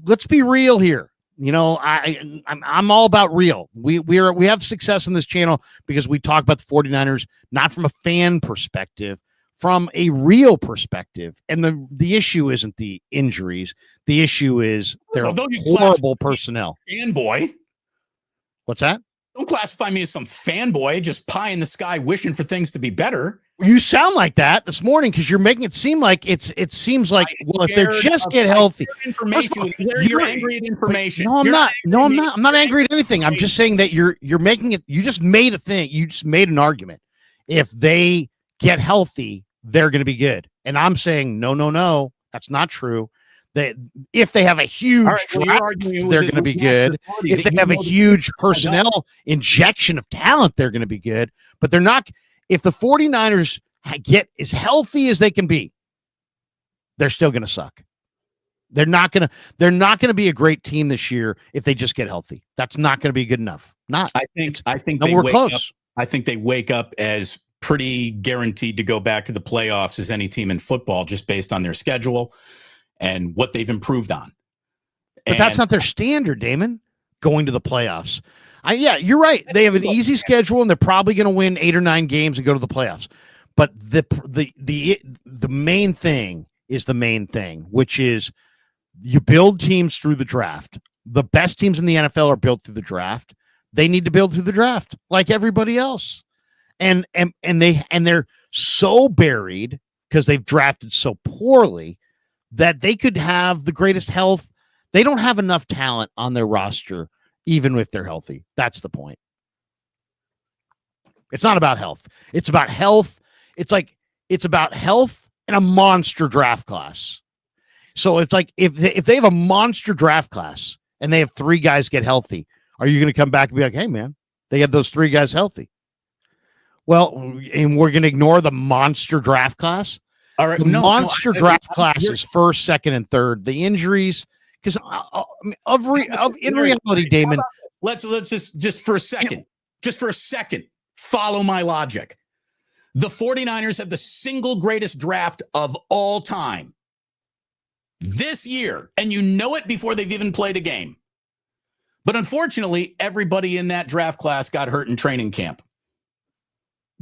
Let's be real here. I'm all about real. We have success on this channel because we talk about the 49ers not from a fan perspective, from a real perspective. And the issue isn't the injuries. The issue is their horrible personnel. Fanboy. What's that? Don't classify me as some fanboy, just pie in the sky wishing for things to be better. You sound like that this morning because you're making it seem like it seems like, well, if they just get healthy. You're angry at information. No, I'm not. No, I'm not. I'm not angry at anything. I'm just saying that you're making it. You just made a thing. You just made an argument. If they get healthy, they're going to be good. And I'm saying, no, that's not true. If they have a huge draft, they're going to be good. If they have a huge personnel injection of talent, they're going to be good. But they're not. If the 49ers get as healthy as they can be, they're still going to suck. They're not going to be a great team this year if they just get healthy. That's not going to be good enough. I think we're close. I think they wake up as pretty guaranteed to go back to the playoffs as any team in football, just based on their schedule and what they've improved on. But that's not their standard, Damon, going to the playoffs. Yeah, you're right. They have an easy schedule, and they're probably going to win 8 or 9 games and go to the playoffs. But the main thing is the main thing, which is you build teams through the draft. The best teams in the NFL are built through the draft. They need to build through the draft like everybody else. And they're so buried because they've drafted so poorly that they could have the greatest health. They don't have enough talent on their roster, even if they're healthy. That's the point. It's not about health. It's about health. It's about health and a monster draft class. So it's like if they have a monster draft class and they have 3 guys get healthy, are you going to come back and be like, hey, man, they have those 3 guys healthy? Well, and we're going to ignore the monster draft class. All right, the monster draft class is first, second, and third. The injuries, because in reality, Damon. Let's just for a second, follow my logic. The 49ers have the single greatest draft of all time this year, and you know it before they've even played a game. But unfortunately, everybody in that draft class got hurt in training camp.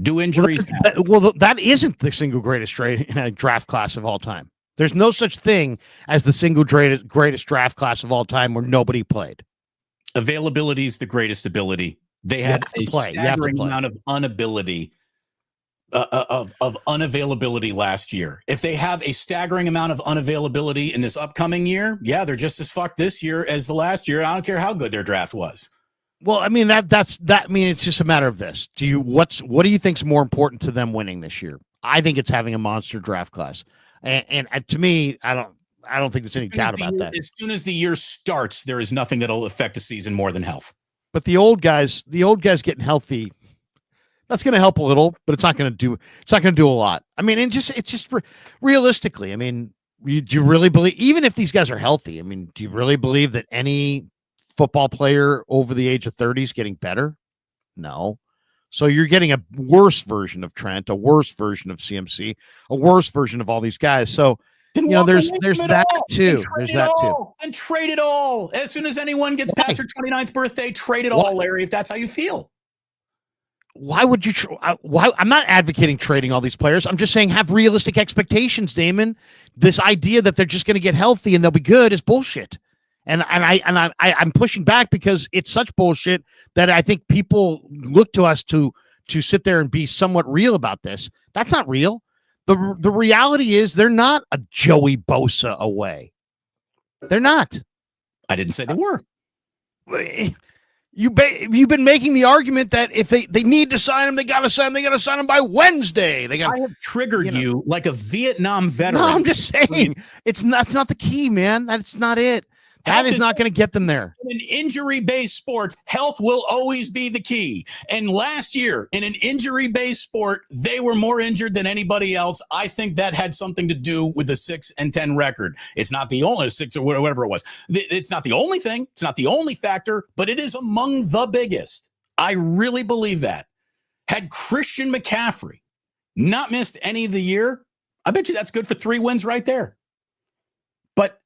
Do injuries? That isn't the single greatest draft class of all time. There's no such thing as the single greatest draft class of all time where nobody played. Availability is the greatest ability. They had a staggering amount of unavailability last year. If they have a staggering amount of unavailability in this upcoming year, yeah, they're just as fucked this year as the last year. I don't care how good their draft was. Well, I mean it's just a matter of this. What do you think's more important to them winning this year? I think it's having a monster draft class, and to me, I don't think there's any doubt about that. As soon as the year starts, there is nothing that'll affect the season more than health. But the old guys getting healthy, that's going to help a little, but it's not going to do a lot. I mean, it's just realistically. I mean, do you really believe, even if these guys are healthy? I mean, do you really believe that any football player over the age of 30 is getting better? No. So you're getting a worse version of Trent, a worse version of CMC, a worse version of all these guys. So there's that too. There's that too. And trade it all. As soon as anyone gets past their 29th birthday, trade it all, Larry, if that's how you feel. Why would you? I'm not advocating trading all these players. I'm just saying have realistic expectations, Damon. This idea that they're just going to get healthy and they'll be good is bullshit. And I'm pushing back because it's such bullshit that I think people look to us to sit there and be somewhat real about this. That's not real. The reality is they're not a Joey Bosa away. They're not. I didn't say they were. You've been making the argument that if they need to sign him, they got to sign him. They got to sign him by Wednesday. I have triggered you like a Vietnam veteran. No, I'm just saying that's not the key, man. That's not it. That is not going to get them there. In an injury-based sport, health will always be the key. And last year, in an injury-based sport, they were more injured than anybody else. I think that had something to do with the 6-10 record. It's not the only 6 or whatever it was. It's not the only thing. It's not the only factor, but it is among the biggest. I really believe that. Had Christian McCaffrey not missed any of the year, I bet you that's good for 3 wins right there. But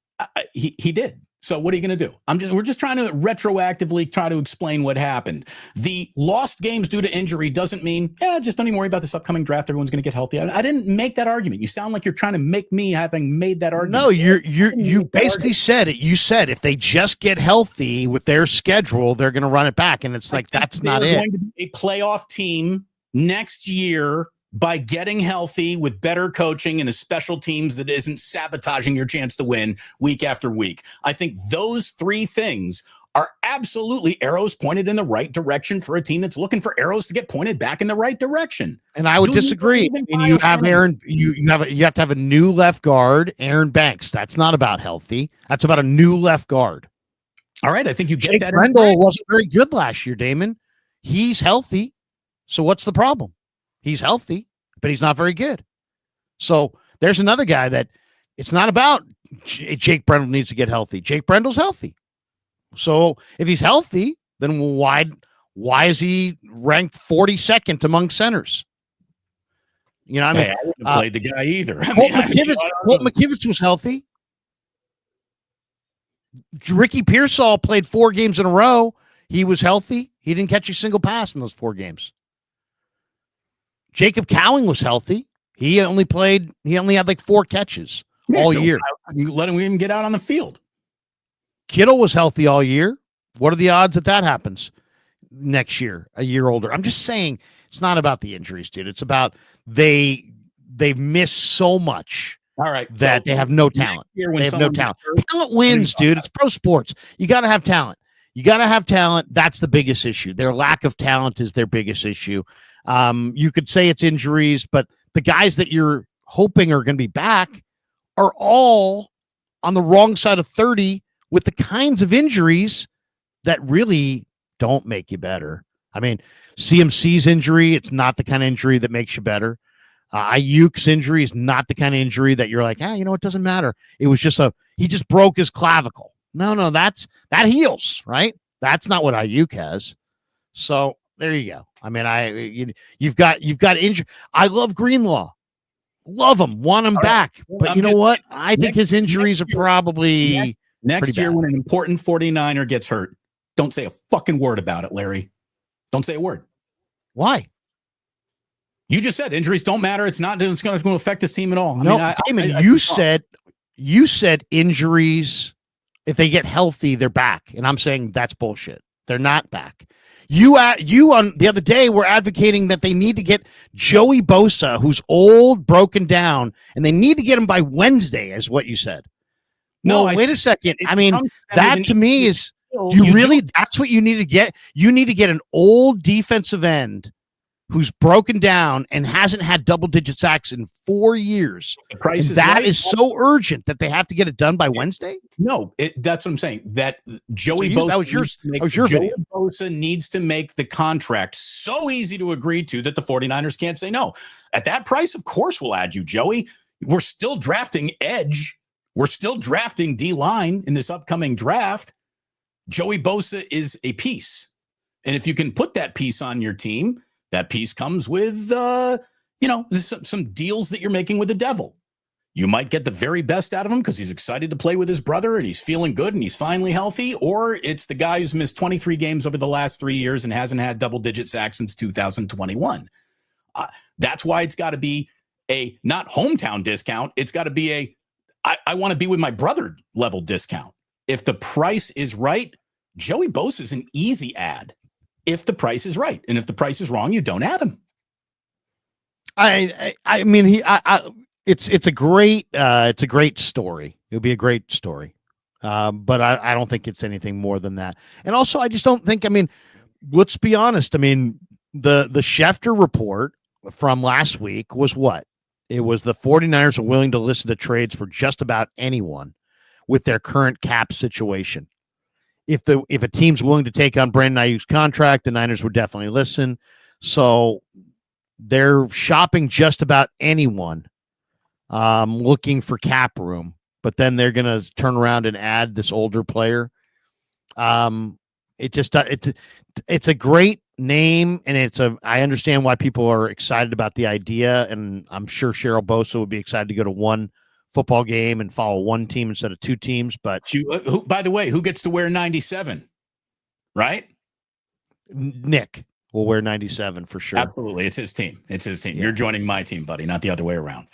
he did. So what are you going to do? We're just trying to retroactively try to explain what happened. The lost games due to injury doesn't mean, just don't even worry about this upcoming draft. Everyone's going to get healthy. I didn't make that argument. You sound like you're trying to make me having made that argument. No, you basically said it. You said if they just get healthy with their schedule, they're going to run it back. And it's like, that's not it. Going to be a playoff team next year by getting healthy with better coaching and a special teams that isn't sabotaging your chance to win week after week. I think those 3 things are absolutely arrows pointed in the right direction for a team that's looking for arrows to get pointed back in the right direction. And I would disagree. And you have Aaron, you have to have a new left guard, Aaron Banks. That's not about healthy. That's about a new left guard. All right. I think you get Jake that. Brendel wasn't very good last year, Damon. He's healthy. So what's the problem? He's healthy, but he's not very good. So there's another guy that it's not about Jake Brendel needs to get healthy. Jake Brendel's healthy. So if he's healthy, then why is he ranked 42nd among centers? You know, I wouldn't have played the guy either. Colt McKivitz was healthy. Ricky Pearsall played 4 games in a row. He was healthy. He didn't catch a single pass in those 4 games. Jacob Cowing was healthy. He only had like 4 catches all year. Let him even get out on the field. Kittle was healthy all year. What are the odds that happens next year, a year older? I'm just saying it's not about the injuries, dude. It's about they've missed so much. All right. That they have no talent. They have no talent. Talent wins, dude. It's pro sports. You got to have talent. That's the biggest issue. Their lack of talent is their biggest issue. You could say it's injuries, but the guys that you're hoping are going to be back are all on the wrong side of 30 with the kinds of injuries that really don't make you better. I mean, CMC's injury, it's not the kind of injury that makes you better. Ayuk's injury is not the kind of injury that you're like, it doesn't matter. It was just he just broke his clavicle. No, that heals, right? That's not what Ayuk has. So there you go. I mean, you've got injury. I love Greenlaw. Love him. Want him back. But you know what? I think his injuries are probably next year when an important 49er gets hurt. Don't say a fucking word about it, Larry. Don't say a word. Why? You just said injuries don't matter. It's going to affect this team at all. Damon, you said injuries, if they get healthy, they're back. And I'm saying that's bullshit. They're not back. You on the other day were advocating that they need to get Joey Bosa, who's old, broken down, and they need to get him by Wednesday, is what you said. No, wait a second. I mean, that to me is that's what you need to get. You need to get an old defensive end who's broken down and hasn't had double-digit sacks in 4 years. That is so urgent that they have to get it done by Wednesday? No, that's what I'm saying. That Joey Bosa needs to make the contract so easy to agree to that the 49ers can't say no. At that price, of course we'll add you, Joey. We're still drafting edge. We're still drafting D-line in this upcoming draft. Joey Bosa is a piece. And if you can put that piece on your team, that piece comes with, some deals that you're making with the devil. You might get the very best out of him because he's excited to play with his brother and he's feeling good and he's finally healthy. Or it's the guy who's missed 23 games over the last 3 years and hasn't had double-digit sacks since 2021. That's why it's got to be a not hometown discount. It's got to be I want to be with my brother level discount. If the price is right, Joey Bosa is an easy ad. If the price is right, and if the price is wrong, you don't add him. I mean, it's a great story. It'll be a great story, but I don't think it's anything more than that. And also, I just don't think. I mean, let's be honest. I mean, the Schefter report from last week was what? It was the 49ers are willing to listen to trades for just about anyone with their current cap situation. If a team's willing to take on Brandon Ayuk's contract, the Niners would definitely listen. So they're shopping just about anyone looking for cap room, but then they're going to turn around and add this older player. It's a great name, and I understand why people are excited about the idea, and I'm sure Cheryl Bosa would be excited to go to one football game and follow one team instead of two teams. But by the way, who gets to wear 97? Right? Nick will wear 97 for sure. Absolutely. It's his team. Yeah. You're joining my team, buddy, not the other way around.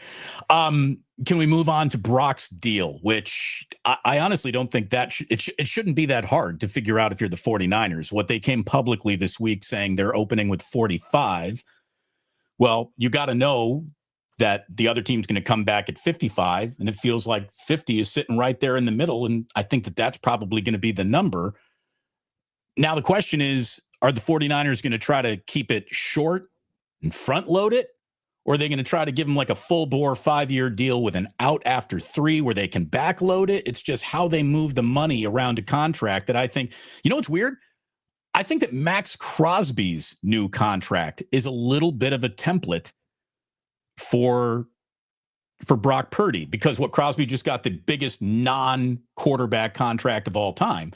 Can we move on to Brock's deal, which I honestly don't think that it shouldn't be that hard to figure out if you're the 49ers. What they came publicly this week saying they're opening with 45. Well, you got to know that the other team's going to come back at 55, and it feels like 50 is sitting right there in the middle, and I think that that's probably going to be the number. Now, the question is, are the 49ers going to try to keep it short and front load it, or are they going to try to give them like a full-bore 5-year deal with an out after 3 where they can backload it? It's just how they move the money around a contract that I think, what's weird? I think that Max Crosby's new contract is a little bit of a template for Brock Purdy, because what Crosby just got the biggest non-quarterback contract of all time.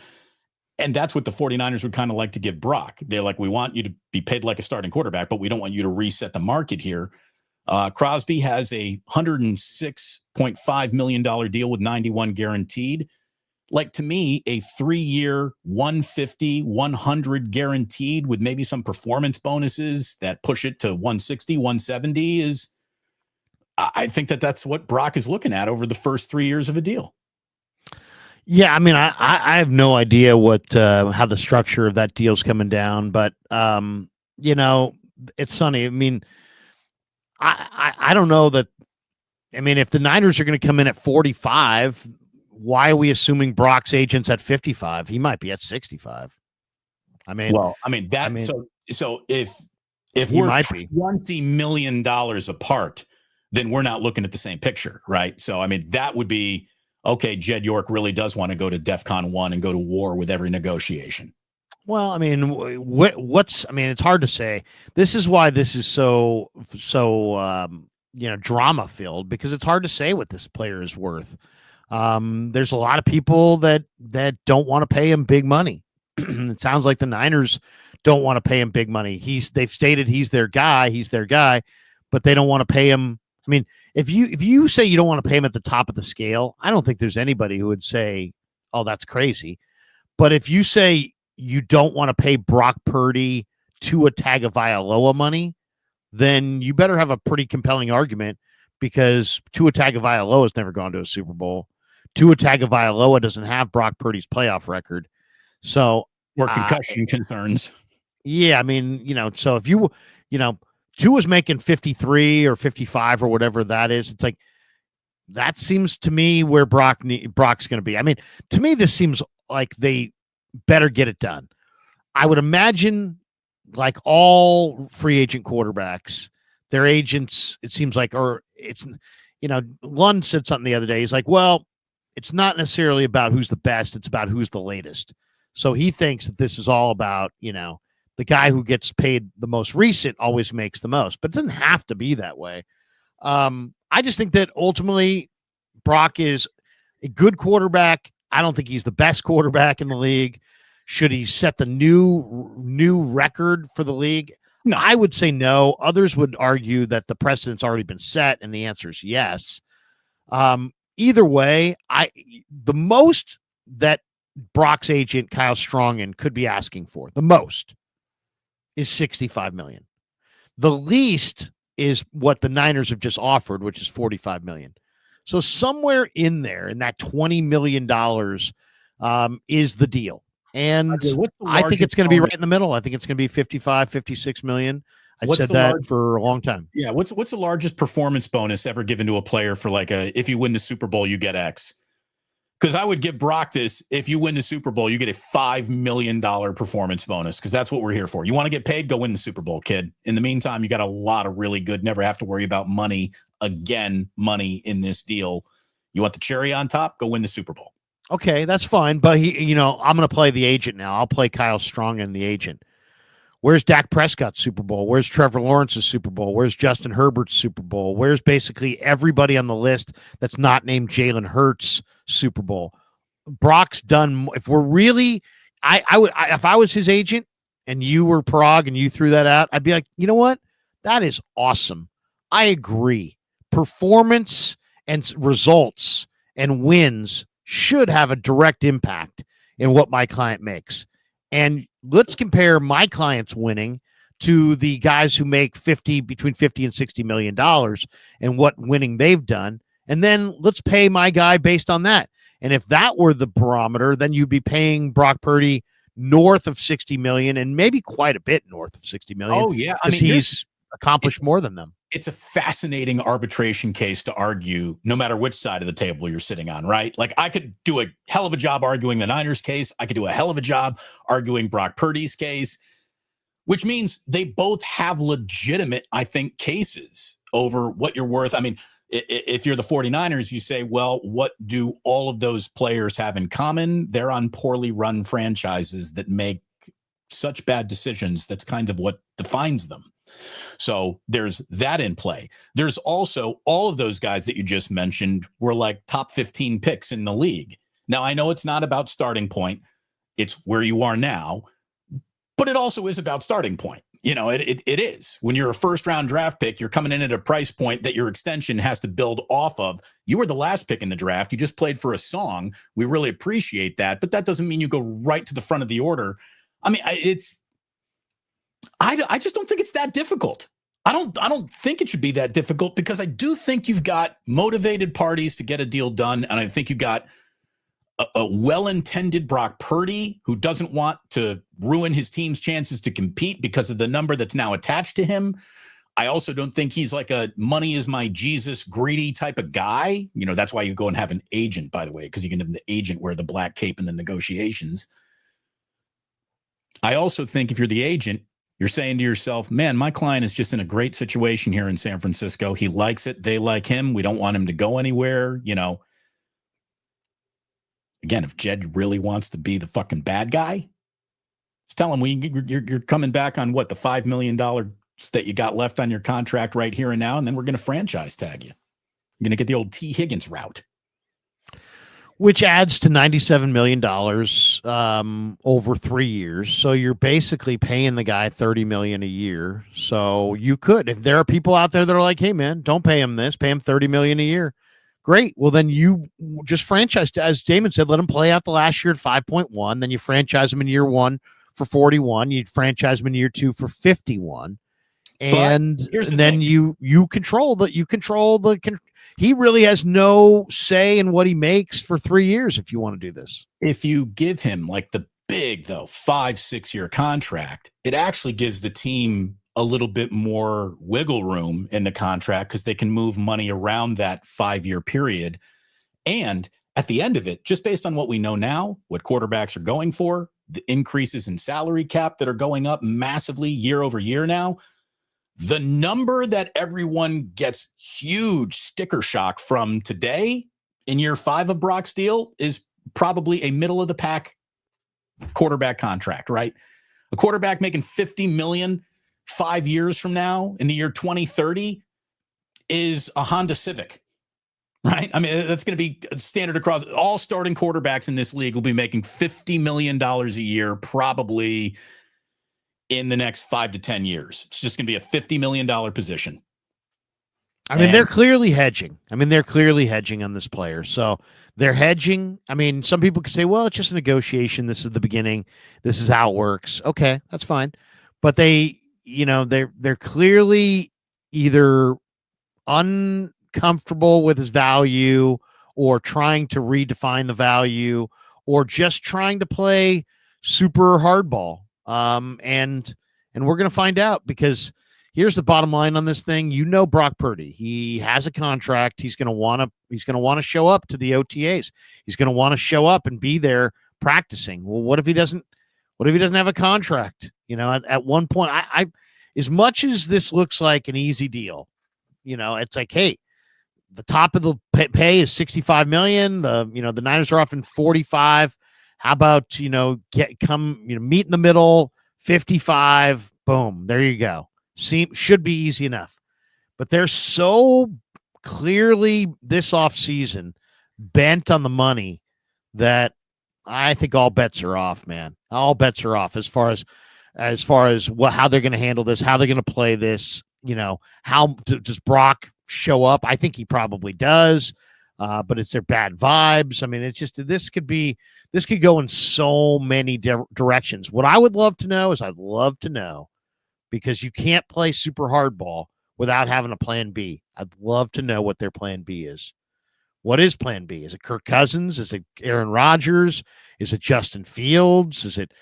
And that's what the 49ers would kind of like to give Brock. They're like, we want you to be paid like a starting quarterback, but we don't want you to reset the market here. Crosby has a $106.5 million deal with 91 guaranteed. like, to me, a 3-year 150, 100 guaranteed with maybe some performance bonuses that push it to 160, 170 is, I think that's what Brock is looking at over the first 3 years of a deal. Yeah, I mean, I have no idea what how the structure of that deal's coming down, but you know, it's Sonny. I mean, I don't know that. I mean, if the Niners are going to come in at 45, why are we assuming Brock's agent's at 55? He might be at 65. I mean, so if he we're might be $20 million apart, then we're not looking at the same picture, right? So, I mean, that would be, okay, Jed York really does want to go to DEFCON 1 and go to war with every negotiation. Well, I mean, I mean, it's hard to say. This is why this is so drama filled, because it's hard to say what this player is worth. There's a lot of people that don't want to pay him big money. It sounds like the Niners don't want to pay him big money. They've stated he's their guy, but they don't want to pay him. I mean, if you say you don't want to pay him at the top of the scale, I don't think there's anybody who would say, "Oh, that's crazy." But if you say you don't want to pay Brock Purdy Tua Tagovailoa money, then you better have a pretty compelling argument, because Tua Tagovailoa has never gone to a Super Bowl. Tua Tagovailoa doesn't have Brock Purdy's playoff record. So, or concussion concerns. Yeah, I mean, so if Tua's making 53 or 55 or whatever that is, it's like, that seems to me where Brock's going to be. I mean, to me, this seems like they better get it done. I would imagine, like all free agent quarterbacks, their agents, it seems like, or it's, Lund said something the other day. He's like, well, it's not necessarily about who's the best. It's about who's the latest. So he thinks that this is all about, the guy who gets paid the most recent always makes the most, but it doesn't have to be that way. I just think that ultimately Brock is a good quarterback. I don't think he's the best quarterback in the league. Should he set the new record for the league? No, I would say no. Others would argue that the precedent's already been set, and the answer is yes. Either way, the most that Brock's agent Kyle Strongen could be asking for, the most, is $65 million. The least is what the Niners have just offered, which is $45 million. So somewhere in there, in that $20 million, is the deal. And I think it's going to be right in the middle. I think it's going to be 55, 56 million. I said that for a long time. Yeah. What's the largest performance bonus ever given to a player for, like, if you win the Super Bowl, you get X? Because I would give Brock this: if you win the Super Bowl, you get a $5 million performance bonus, because that's what we're here for. You want to get paid? Go win the Super Bowl, kid. In the meantime, you got a lot of really good, never have to worry about money in this deal. You want the cherry on top? Go win the Super Bowl. Okay, that's fine. But I'm going to play the agent now. I'll play Kyle Strongen, the agent. Where's Dak Prescott's Super Bowl? Where's Trevor Lawrence's Super Bowl? Where's Justin Herbert's Super Bowl? Where's basically everybody on the list that's not named Jalen Hurts' Super Bowl? Brock's done. If we're really, I would, if I was his agent and you were Prague and you threw that out, I'd be like, you know what? That is awesome. I agree. Performance and results and wins should have a direct impact in what my client makes. And let's compare my clients winning to the guys who make between $50 and $60 million and what winning they've done. And then let's pay my guy based on that. And if that were the barometer, then you'd be paying Brock Purdy north of 60 million, and maybe quite a bit north of 60 million. Oh yeah. Because he's accomplished more than them. It's a fascinating arbitration case to argue, no matter which side of the table you're sitting on, right? Like, I could do a hell of a job arguing the Niners case. I could do a hell of a job arguing Brock Purdy's case, which means they both have legitimate, I think, cases over what you're worth. I mean, if you're the 49ers, you say, well, what do all of those players have in common? They're on poorly run franchises that make such bad decisions. That's kind of what defines them. So there's that in play. There's also all of those guys that you just mentioned were like top 15 picks in the league. Now, I know it's not about starting point. It's where you are now, but it also is about starting point. It is. When you're a first-round draft pick, you're coming in at a price point that your extension has to build off of. You were the last pick in the draft. You just played for a song. We really appreciate that, but that doesn't mean you go right to the front of the order. I mean, I just don't think it's that difficult. I don't think it should be that difficult, because I do think you've got motivated parties to get a deal done, and I think you've got a well-intended Brock Purdy who doesn't want to ruin his team's chances to compete because of the number that's now attached to him. I also don't think he's like a money is my Jesus greedy type of guy. That's why you go and have an agent, by the way, because you can have the agent wear the black cape in the negotiations. I also think if you're the agent, you're saying to yourself, man, my client is just in a great situation here in San Francisco. He likes it. They like him. We don't want him to go anywhere. Again, if Jed really wants to be the fucking bad guy, just tell him you're coming back on what, the $5 million that you got left on your contract right here and now, and then we're going to franchise tag you. You're going to get the old T. Higgins route. Which adds to $97 million over 3 years. So you're basically paying the guy $30 million a year. So you could, if there are people out there that are like, hey, man, don't pay him this, pay him $30 million a year. Great. Well, then you just franchise, as Damon said, let him play out the last year at 5.1. Then you franchise him in year one for 41. You franchise him in year two for 51. And then you control he really has no say in what he makes for 3 years if you want to do this. If you give him like the big, though, 5-6 year contract, it actually gives the team a little bit more wiggle room in the contract, because they can move money around that 5-year period. And at the end of it, just based on what we know now, what quarterbacks are going for, the increases in salary cap that are going up massively year over year now, the number that everyone gets huge sticker shock from today in year 5 of Brock's deal is probably a middle of the pack quarterback contract, right? A quarterback making $50 million 5 years from now in the year 2030 is a Honda Civic, right? I mean, that's going to be standard across all starting quarterbacks in this league will be making $50 million a year, probably in the next 5 to 10 years. It's just going to be a $50 million position. I mean, they're clearly hedging. They're clearly hedging on this player. So they're hedging. I mean, some people could say, well, it's just a negotiation. This is the beginning. This is how it works. Okay, that's fine. But they're clearly either uncomfortable with his value or trying to redefine the value or just trying to play super hardball. And we're going to find out, because here's the bottom line on this thing. Brock Purdy, he has a contract. He's going to want to show up to the OTAs. He's going to want to show up and be there practicing. Well, what if he doesn't have a contract? At one point, I as much as this looks like an easy deal, it's like, hey, the top of the pay is $65 million. The Niners are offering 45. How about, meet in the middle, 55, boom, there you go. Should be easy enough. But they're so clearly this offseason bent on the money that I think all bets are off, man. All bets are off as far as how they're going to handle this, how they're going to play this, how does Brock show up? I think he probably does, but it's their bad vibes. I mean, it's just, this could go in so many directions. What I would love to know is because you can't play super hardball without having a plan B. I'd love to know what their plan B is. What is plan B? Is it Kirk Cousins? Is it Aaron Rodgers? Is it Justin Fields? Is it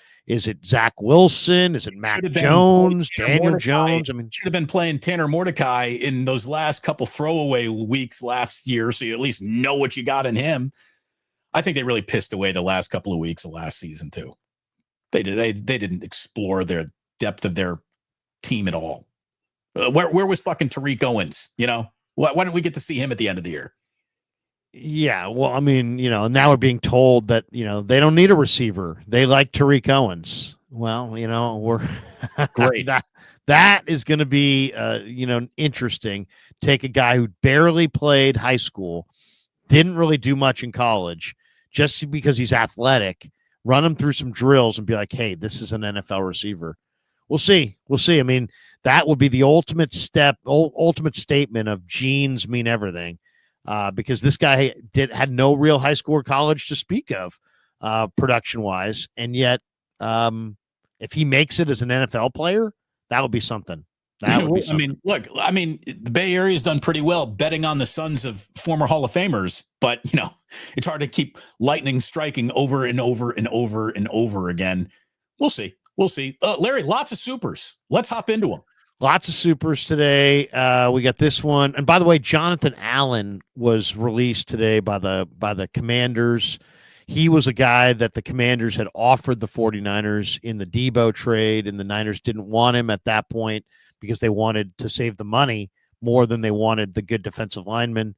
Zach Wilson? Is it Mac Jones? Daniel Jones? I mean, should have been playing Tanner Mordecai in those last couple throwaway weeks last year, so you at least know what you got in him. I think they really pissed away the last couple of weeks of last season too. They didn't explore their depth of their team at all. Where was fucking Tariq Owens? Why didn't we get to see him at the end of the year? Yeah, well, I mean, now we're being told that, they don't need a receiver. They like Tariq Owens. Well, we're great. that is going to be, interesting. Take a guy who barely played high school, didn't really do much in college, just because he's athletic, run him through some drills and be like, hey, this is an NFL receiver. We'll see. We'll see. I mean, that would be the ultimate ultimate statement of genes mean everything, because this guy had no real high school or college to speak of, production wise, and yet, if he makes it as an NFL player, that would be something. That would be something. I mean, look, the Bay Area's done pretty well betting on the sons of former Hall of Famers, but it's hard to keep lightning striking over and over and over and over again. We'll see. We'll see. Larry, lots of supers. Let's hop into them. Lots of supers today. We got this one. And by the way, Jonathan Allen was released today by the Commanders. He was a guy that the Commanders had offered the 49ers in the Debo trade, and the Niners didn't want him at that point because they wanted to save the money more than they wanted the good defensive lineman.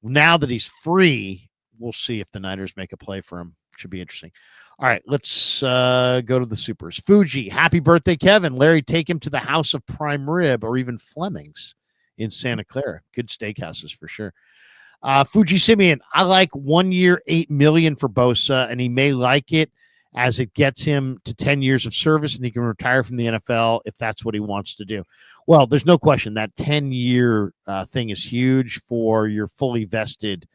Now that he's free, we'll see if the Niners make a play for him. Should be interesting. All right, let's go to the supers. Fuji, happy birthday, Kevin. Larry, take him to the House of Prime Rib or even Fleming's in Santa Clara. Good steakhouses for sure. Fuji Simeon, I like 1 year, $8 million for Bosa, and he may like it as it gets him to 10 years of service and he can retire from the NFL if that's what he wants to do. Well, there's no question that 10-year thing is huge for your fully vested,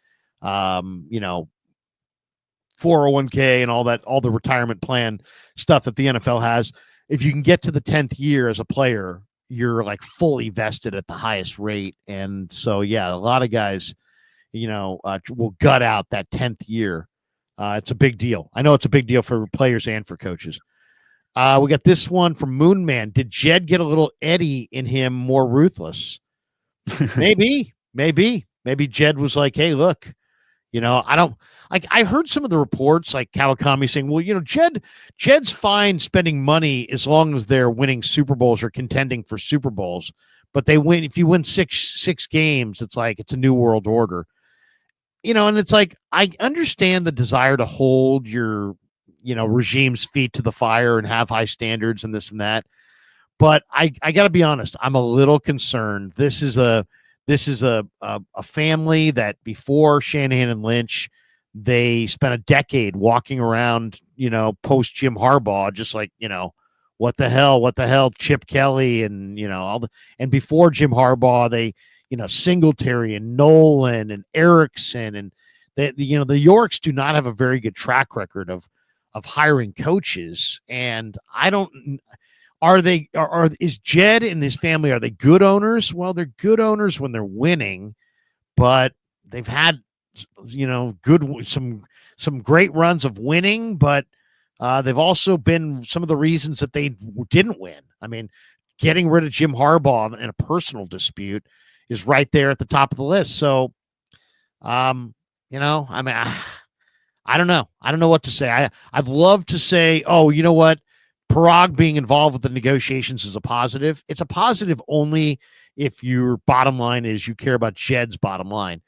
401k and all the retirement plan stuff that the NFL has. If you can get to the 10th year as a player, you're like fully vested at the highest rate. And so, yeah, a lot of guys, will gut out that 10th year. It's a big deal. I know it's a big deal for players and for coaches. We got this one from Moonman. Did Jed get a little Eddie in him, more ruthless? Maybe Jed was like, hey, look, I don't like. I heard some of the reports like Kawakami saying, well, Jed's fine spending money as long as they're winning Super Bowls or contending for Super Bowls. But they win. If you win six games, it's like it's a new world order. And it's like, I understand the desire to hold your, regime's feet to the fire and have high standards and this and that. But I got to be honest, I'm a little concerned. This is a family that before Shanahan and Lynch, they spent a decade walking around, post Jim Harbaugh, just like, what the hell, Chip Kelly and, and before Jim Harbaugh, they, Singletary and Nolan and Erickson and the Yorks do not have a very good track record of hiring coaches. And is Jed and his family, are they good owners? Well, they're good owners when they're winning, but they've had, some great runs of winning, but they've also been some of the reasons that they didn't win. I mean, getting rid of Jim Harbaugh in a personal dispute is right there at the top of the list. So, I don't know. I don't know what to say. I'd love to say, oh, you know what? Parag being involved with the negotiations is a positive. It's a positive only if your bottom line is you care about Jed's bottom line.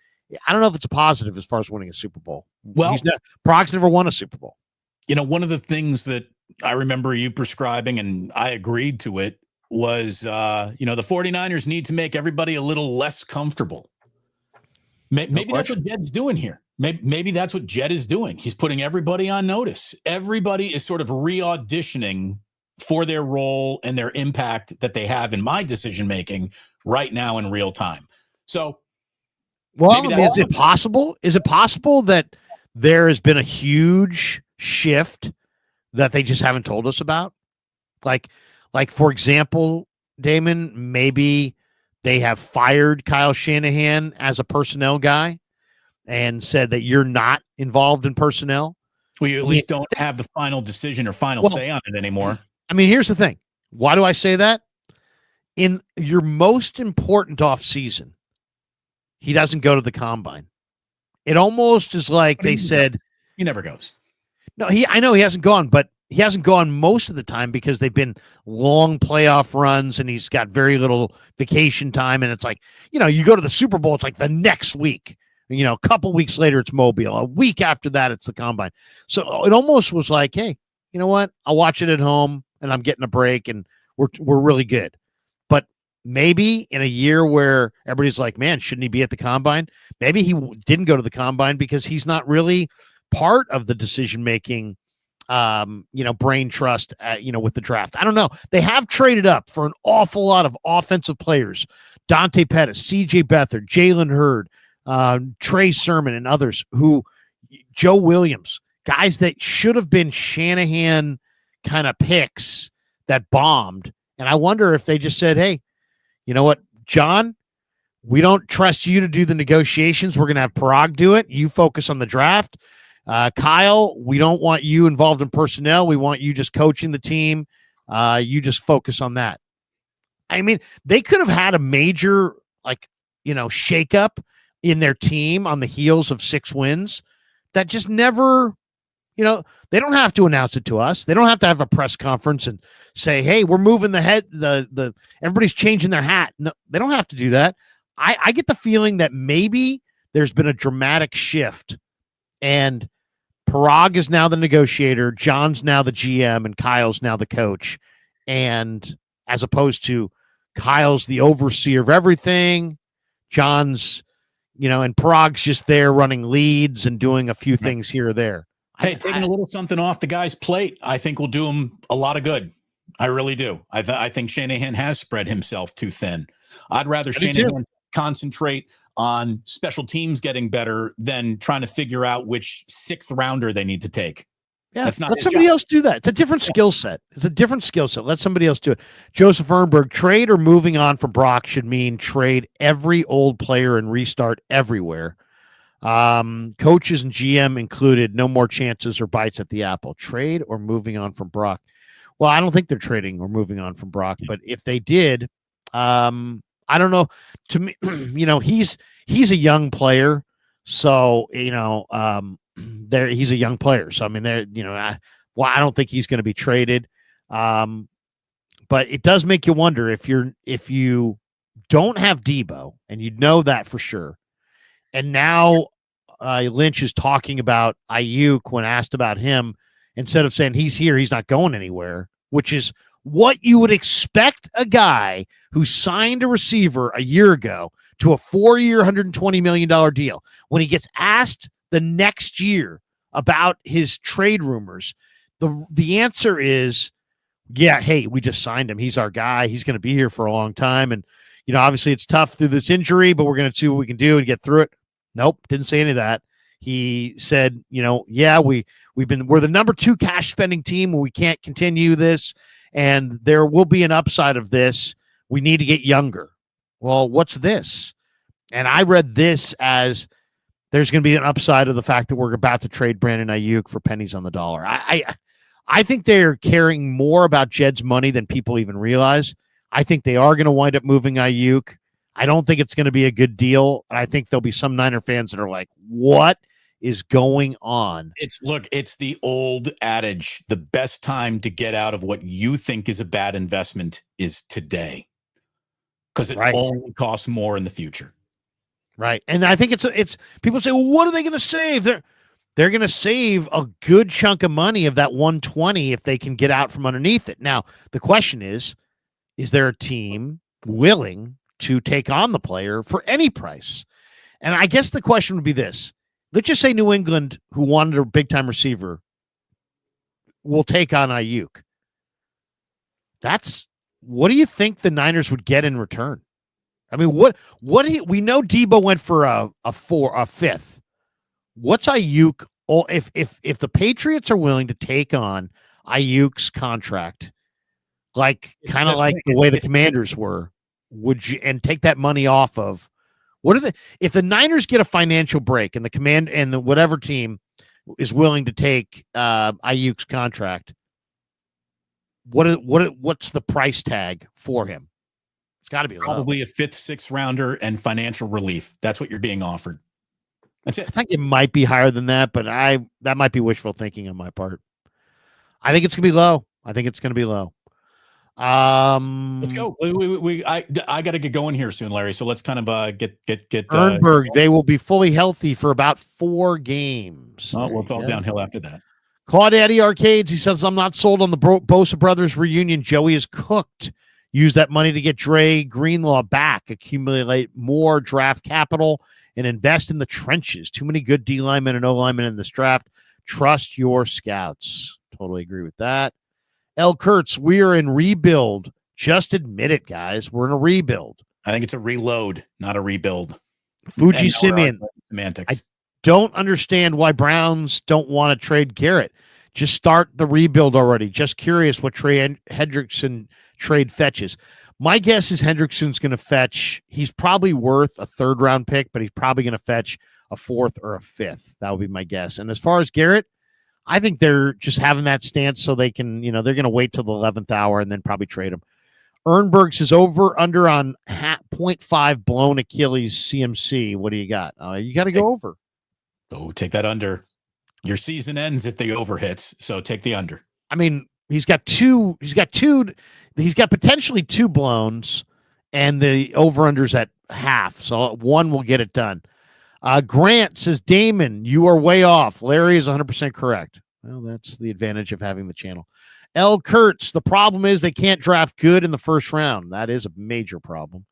I don't know if it's a positive as far as winning a Super Bowl. Well, Parag's never won a Super Bowl. One of the things that I remember you prescribing, and I agreed to it, was, the 49ers need to make everybody a little less comfortable. Maybe that's what Jed's doing here. Maybe that's what Jed is doing. He's putting everybody on notice. Everybody is sort of re-auditioning for their role and their impact that they have in my decision-making right now in real time. So, is it possible? Is it possible that there has been a huge shift that they just haven't told us about? Like for example, Damon, maybe they have fired Kyle Shanahan as a personnel guy and said that you're not involved in personnel. Well, you at least don't have the final decision or final say on it anymore. I mean, here's the thing. Why do I say that? In your most important off season, he doesn't go to the combine. It almost is like they said he never goes. No, I know he hasn't gone, but he hasn't gone most of the time because they've been long playoff runs and he's got very little vacation time. And it's like, you go to the Super Bowl, it's like the next week, a couple weeks later, it's Mobile. A week after that, it's the combine. So it almost was like, hey, you know what? I'll watch it at home and I'm getting a break and we're really good. But maybe in a year where everybody's like, man, shouldn't he be at the combine? Maybe he didn't go to the combine because he's not really part of the decision-making brain trust, with the draft. I don't know. They have traded up for an awful lot of offensive players. Dante Pettis, CJ Beathard, Jalen Hurd, Trey Sermon, and others Joe Williams, guys that should have been Shanahan kind of picks that bombed. And I wonder if they just said, hey, you know what, John, we don't trust you to do the negotiations. We're going to have Parag do it. You focus on the draft. Kyle, we don't want you involved in personnel. We want you just coaching the team. You just focus on that. I mean, they could have had a major, shakeup in their team on the heels of 6 wins that just never, they don't have to announce it to us. They don't have to have a press conference and say, hey, we're moving everybody's changing their hat. No, they don't have to do that. I get the feeling that maybe there's been a dramatic shift, and Parag is now the negotiator, John's now the GM, and Kyle's now the coach. And as opposed to Kyle's the overseer of everything, John's, and Parag's just there running leads and doing a few things here or there. Hey, taking a little something off the guy's plate, I think will do him a lot of good. I really do. I think Shanahan has spread himself too thin. I'd rather Shanahan concentrate on special teams getting better than trying to figure out which 6th rounder they need to take. Yeah, let somebody else do that. It's a different skill set. Let somebody else do it. Joseph Ehrenberg, trade or moving on from Brock should mean trade every old player and restart everywhere. Coaches and GM included, no more chances or bites at the apple. Trade or moving on from Brock. Well, I don't think they're trading or moving on from Brock, but if they did, I don't know. To me, he's a young player, so he's a young player. So I mean, I don't think he's going to be traded. But it does make you wonder if you don't have Debo, and you know that for sure. And now Lynch is talking about Ayuk when asked about him, instead of saying he's here, he's not going anywhere, which is what you would expect a guy who signed a receiver a year ago to a 4-year, $120 million deal. When he gets asked the next year about his trade rumors, the answer is, yeah, hey, we just signed him. He's our guy. He's going to be here for a long time. And, obviously it's tough through this injury, but we're going to see what we can do and get through it. Nope, didn't say any of that. He said, yeah, we're the number 2 cash spending team. We can't continue this, and there will be an upside of this. We need to get younger. Well, what's this? And I read this as there's going to be an upside of the fact that we're about to trade Brandon Ayuk for pennies on the dollar. I think they're caring more about Jed's money than people even realize. I think they are going to wind up moving Ayuk. I don't think it's going to be a good deal. And I think there'll be some Niner fans that are like, what is going on? It's the old adage, the best time to get out of what you think is a bad investment is today, because it only costs more in the future. Right. And I think it's people say, well, what are they going to save? They're going to save a good chunk of money of that 120 if they can get out from underneath it. Now, the question is there a team willing to take on the player for any price? And I guess the question would be this. Let's just say New England, who wanted a big-time receiver, will take on Ayuk. What do you think the Niners would get in return? I mean, we know Debo went for a fifth. What's Ayuk? Oh, if the Patriots are willing to take on Ayuk's contract, kind of like the way the Commanders were, would you, and take that money off of? If the Niners get a financial break and the whatever team is willing to take Ayuk's contract, what's the price tag for him? It's got to be probably a 5th, 6th rounder and financial relief. That's what you're being offered. That's it. I think it might be higher than that, but that might be wishful thinking on my part. I think it's gonna be low. Let's go. I got to get going here soon, Larry. So let's kind of get Ehrenberg. They will be fully healthy for about 4 games. Oh, well, it's all downhill after that. Claude Eddie Arcades. He says, I'm not sold on the Bosa brothers reunion. Joey is cooked. Use that money to get Dre Greenlaw back, accumulate more draft capital, and invest in the trenches. Too many good D linemen and O linemen in this draft. Trust your scouts. Totally agree with that. L. Kurtz, we are in rebuild. Just admit it, guys. We're in a rebuild. I think it's a reload, not a rebuild. Fuji Simeon, semantics. I don't understand why Browns don't want to trade Garrett. Just start the rebuild already. Just curious what Trey Hendrickson trade fetches. My guess is Hendrickson's going to fetch, he's probably worth a 3rd-round pick, but he's probably going to fetch a 4th or a 5th. That would be my guess. And as far as Garrett, I think they're just having that stance so they can, they're going to wait till the 11th hour and then probably trade him. Ernberg says over under on 0.5 blown Achilles CMC. What do you got? You got to go over. Oh, take that under. Your season ends if the over hits, so take the under. I mean, he's got potentially 2 blowns, and the over-under's at half, so one will get it done. Grant says, Damon, you are way off. Larry is 100% correct. Well, that's the advantage of having the channel. L. Kurtz, the problem is they can't draft good in the 1st round. That is a major problem.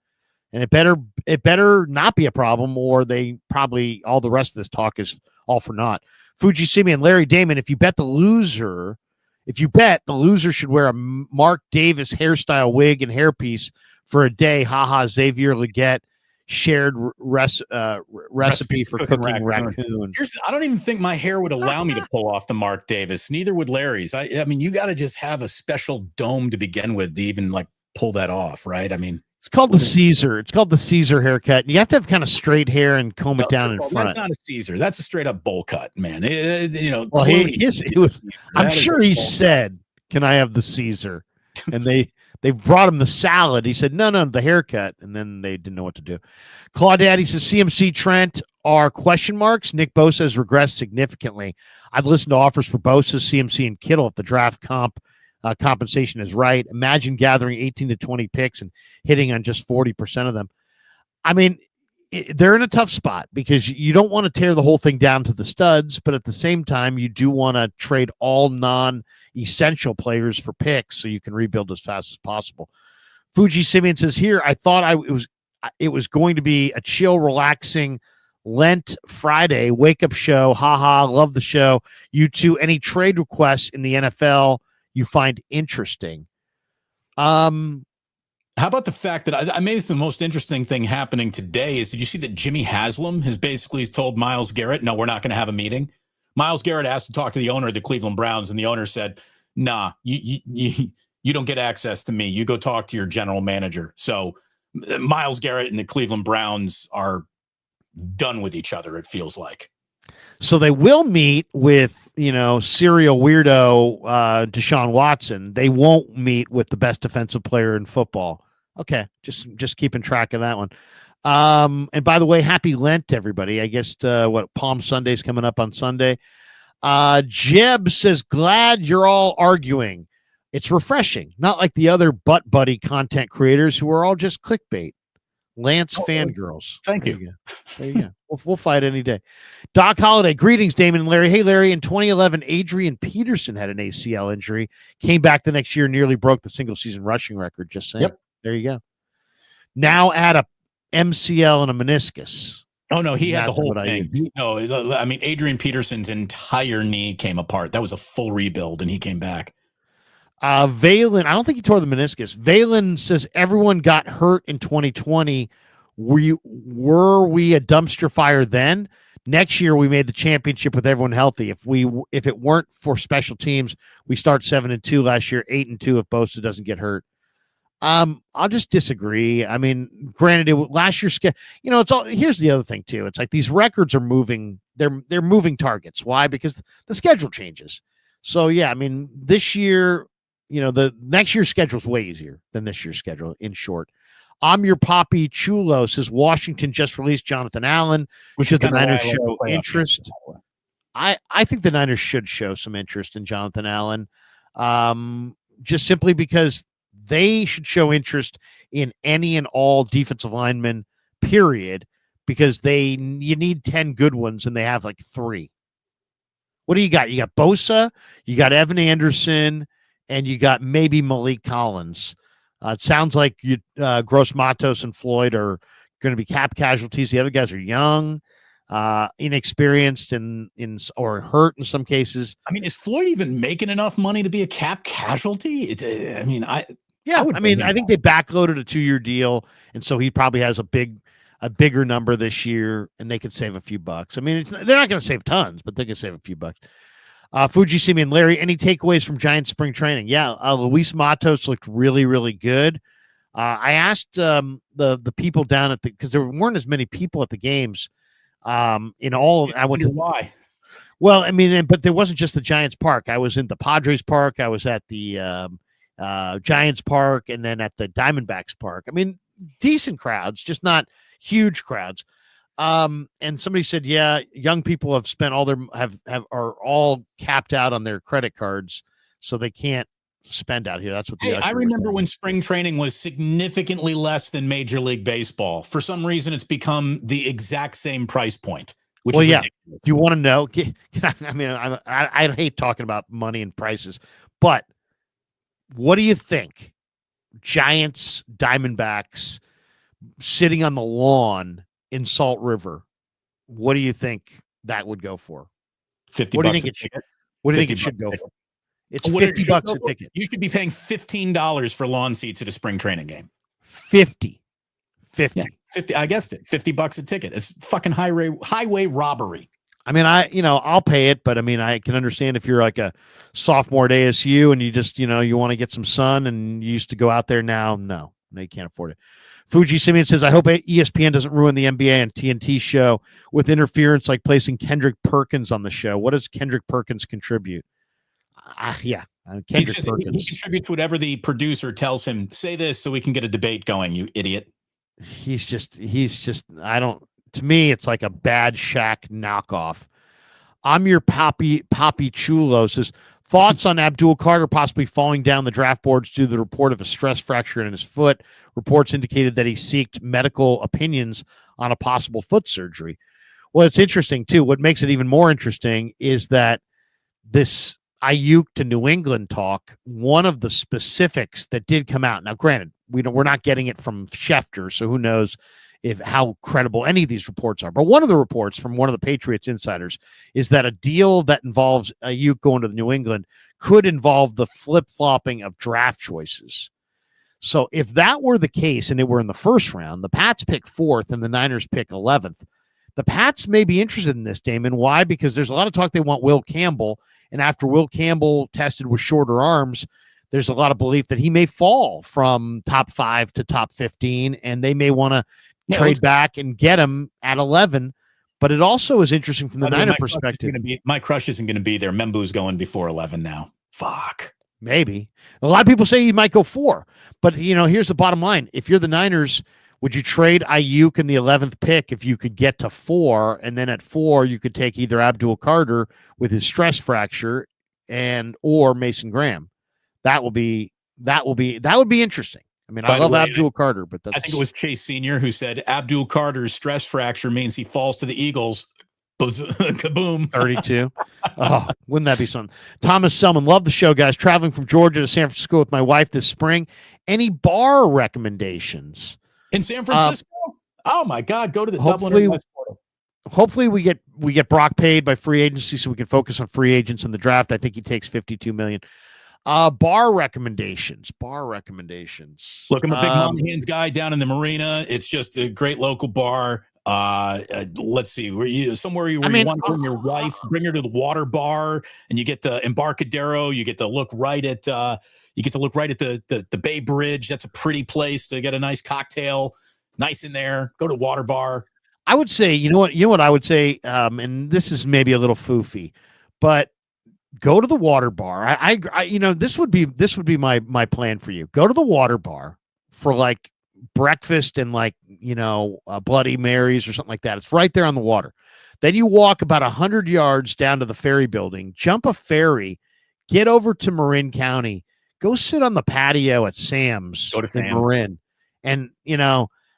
And it better not be a problem, or they probably, all the rest of this talk is all for naught. Fuji Simeon, Larry, Damon, if you bet the loser should wear a Mark Davis hairstyle wig and hairpiece for a day. Haha, Xavier Leggett shared recipe for cooking raccoon. I don't even think my hair would allow me to pull off the Mark Davis. Neither would Larry's. I mean, you got to just have a special dome to begin with to even like pull that off, right? I mean, it's called the Caesar. It's called the Caesar haircut. You have to have kind of straight hair and comb it down in front. That's not a Caesar. That's a straight up bowl cut, man. Well, I'm sure he said, "Can I have the Caesar?" And they brought him the salad. He said, no, the haircut. And then they didn't know what to do. Claudaddy says CMC Trent are question marks. Nick Bosa has regressed significantly. I've listened to offers for Bosa, CMC, and Kittle if the draft compensation is right. Imagine gathering 18 to 20 picks and hitting on just 40% of them. I mean, they're in a tough spot because you don't want to tear the whole thing down to the studs, but at the same time, you do want to trade all non-essential players for picks so you can rebuild as fast as possible. Fuji Simeon says here, I thought it was going to be a chill, relaxing Lent Friday wake-up show. Haha, love the show. You two, any trade requests in the NFL you find interesting? How about the fact that I made the most interesting thing happening today is, did you see that Jimmy Haslam has basically told Myles Garrett, no, we're not going to have a meeting? Myles Garrett asked to talk to the owner of the Cleveland Browns, and the owner said, nah, you don't get access to me. You go talk to your general manager. So Myles Garrett and the Cleveland Browns are done with each other, it feels like. So they will meet with, serial weirdo Deshaun Watson. They won't meet with the best defensive player in football. Okay, just keeping track of that one. And by the way, happy Lent to everybody. I guess Palm Sunday's coming up on Sunday. Jeb says, glad you're all arguing. It's refreshing, not like the other butt buddy content creators who are all just clickbait. Lance fangirls. Thank you. There you go. We'll fight any day. Doc Holliday, greetings, Damon and Larry. Hey, Larry, in 2011, Adrian Peterson had an ACL injury, came back the next year, nearly broke the single-season rushing record. Just saying. Yep. There you go. Now add a MCL and a meniscus. Oh, no, he had the whole thing. I mean, Adrian Peterson's entire knee came apart. That was a full rebuild, and he came back. Valen, I don't think he tore the meniscus. Valen says everyone got hurt in 2020. Were we a dumpster fire then? Next year we made the championship with everyone healthy. If it weren't for special teams, we start 7-2 last year, 8-2 if Bosa doesn't get hurt. I'll just disagree. I mean, granted, last year's it's all. Here's the other thing too. It's like these records are moving. They're moving targets. Why? Because the schedule changes. So yeah, I mean, this year. The next year's schedule is way easier than this year's schedule, in short. I'm your Poppy Chulo says Washington just released Jonathan Allen, which is the Niners show interest. I think the Niners should show some interest in Jonathan Allen, just simply because they should show interest in any and all defensive linemen, period, because you need 10 good ones, and they have like 3. What do you got? You got Bosa, you got Evan Anderson, and you got maybe Malik Collins. It sounds like Gross Matos and Floyd are going to be cap casualties. The other guys are young. inexperienced or hurt in some cases. I mean, is Floyd even making enough money to be a cap casualty? I think they backloaded a 2-year deal, and so he probably has a bigger number this year, and they could save a few bucks. I mean, they're not going to save tons, but they can save a few bucks. Fuji Simeon, Larry, any takeaways from Giants spring training? Yeah, Luis Matos looked really, really good. I asked the people down at because there weren't as many people at the games. In all, I went to why. Well, I mean, but there wasn't just the Giants Park. I was in the Padres Park. I was at the Giants Park, and then at the Diamondbacks Park. I mean, decent crowds, just not huge crowds. And somebody said, yeah, young people have spent all their are all capped out on their credit cards, so they can't spend out here. That's what I remember when spring training was significantly less than Major League Baseball. For some reason, it's become the exact same price point. Which is ridiculous. Do you want to know? I mean, I hate talking about money and prices, but what do you think? Giants, Diamondbacks, sitting on the lawn in Salt River. What do you think that would go for? $50. What do you think it should? What do you think it should go for? It's $50 a ticket. You should be paying $15 for lawn seats at a spring training game. 50. Yeah, 50. I guessed it. $50 a ticket. It's fucking highway robbery. I mean, I'll pay it, but I mean, I can understand if you're like a sophomore at ASU and you just, you want to get some sun and you used to go out there now. No, you can't afford it. Fuji Simeon says, I hope ESPN doesn't ruin the NBA and TNT show with interference like placing Kendrick Perkins on the show. What does Kendrick Perkins contribute? Kendrick Perkins. He contributes whatever the producer tells him. Say this so we can get a debate going, you idiot. He's just, to me, it's like a bad Shaq knockoff. I'm your Poppy Chulo says, thoughts on Abdul Carter possibly falling down the draft boards due to the report of a stress fracture in his foot. Reports indicated that he sought medical opinions on a possible foot surgery. Well, it's interesting, too. What makes it even more interesting is that this Ayuk to New England talk, one of the specifics that did come out. Now, granted, we're not getting it from Schefter, so who knows how credible any of these reports are. But one of the reports from one of the Patriots insiders is that a deal that involves Ayuk going to New England could involve the flip-flopping of draft choices. So if that were the case and it were in the first round, the Pats pick 4th and the Niners pick 11th, the Pats may be interested in this, Damon. Why? Because there's a lot of talk they want Will Campbell, and after Will Campbell tested with shorter arms, there's a lot of belief that he may fall from top 5 to top 15, and they may want to trade back and get him at 11. But it also is interesting from the Niner perspective. My crush isn't going to be there. Membu's going before 11 now. Fuck. Maybe. A lot of people say he might go 4. But, here's the bottom line. If you're the Niners, would you trade Ayuk in the 11th pick if you could get to 4, and then at 4 you could take either Abdul Carter with his stress fracture or Mason Graham? That would be interesting. I mean, I love Abdul Carter, but I think it was Chase Sr. who said Abdul Carter's stress fracture means he falls to the Eagles. Kaboom. 32. Oh, wouldn't that be something? Thomas Selman, love the show, guys. Traveling from Georgia to San Francisco with my wife this spring. Any bar recommendations? In San Francisco? Oh my God, go to the Dublin West Portal. Hopefully we get Brock paid by free agency so we can focus on free agents in the draft. I think he takes $52 million. Bar recommendations. Look, I'm a big Monahan's guy down in the marina. It's just a great local bar. Let's see, you want to bring your wife, bring her to the water bar, and you get the Embarcadero. You get to look right at the Bay Bridge. That's a pretty place to get a nice cocktail, nice in there. Go to water bar. I would say, you know what I would say, and this is maybe a little foofy, but go to the water bar. This would be my plan for you. Go to the water bar for like breakfast and Bloody Marys or something like that. It's right there on the water. Then you walk about 100 yards down to the ferry building, jump a ferry, get over to Marin County, go sit on the patio at Sam's in Marin, and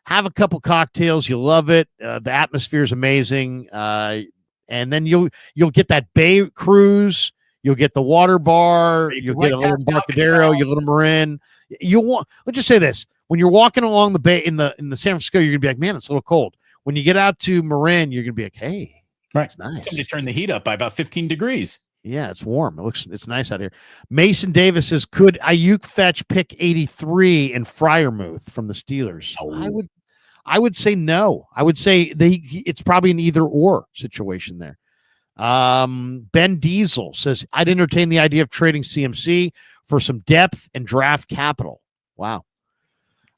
have a couple cocktails. You'll love it. The atmosphere is amazing. And then you'll get that bay cruise. You'll get the water bar. You'll get a little Embarcadero. You'll get a Marin. Let's just say this: when you're walking along the bay in the San Francisco, you're gonna be like, man, it's a little cold. when you get out to Marin, you're gonna be like, hey, Right. it's nice. Somebody turned the heat up by about 15 degrees. Yeah, it's warm. It's nice out here. Mason Davis says, could Ayuk fetch pick 83 in Freiermuth from the Steelers? No. I would say no. I would say it's probably an either or situation there. Ben Diesel says, I'd entertain the idea of trading CMC for some depth and draft capital. Wow.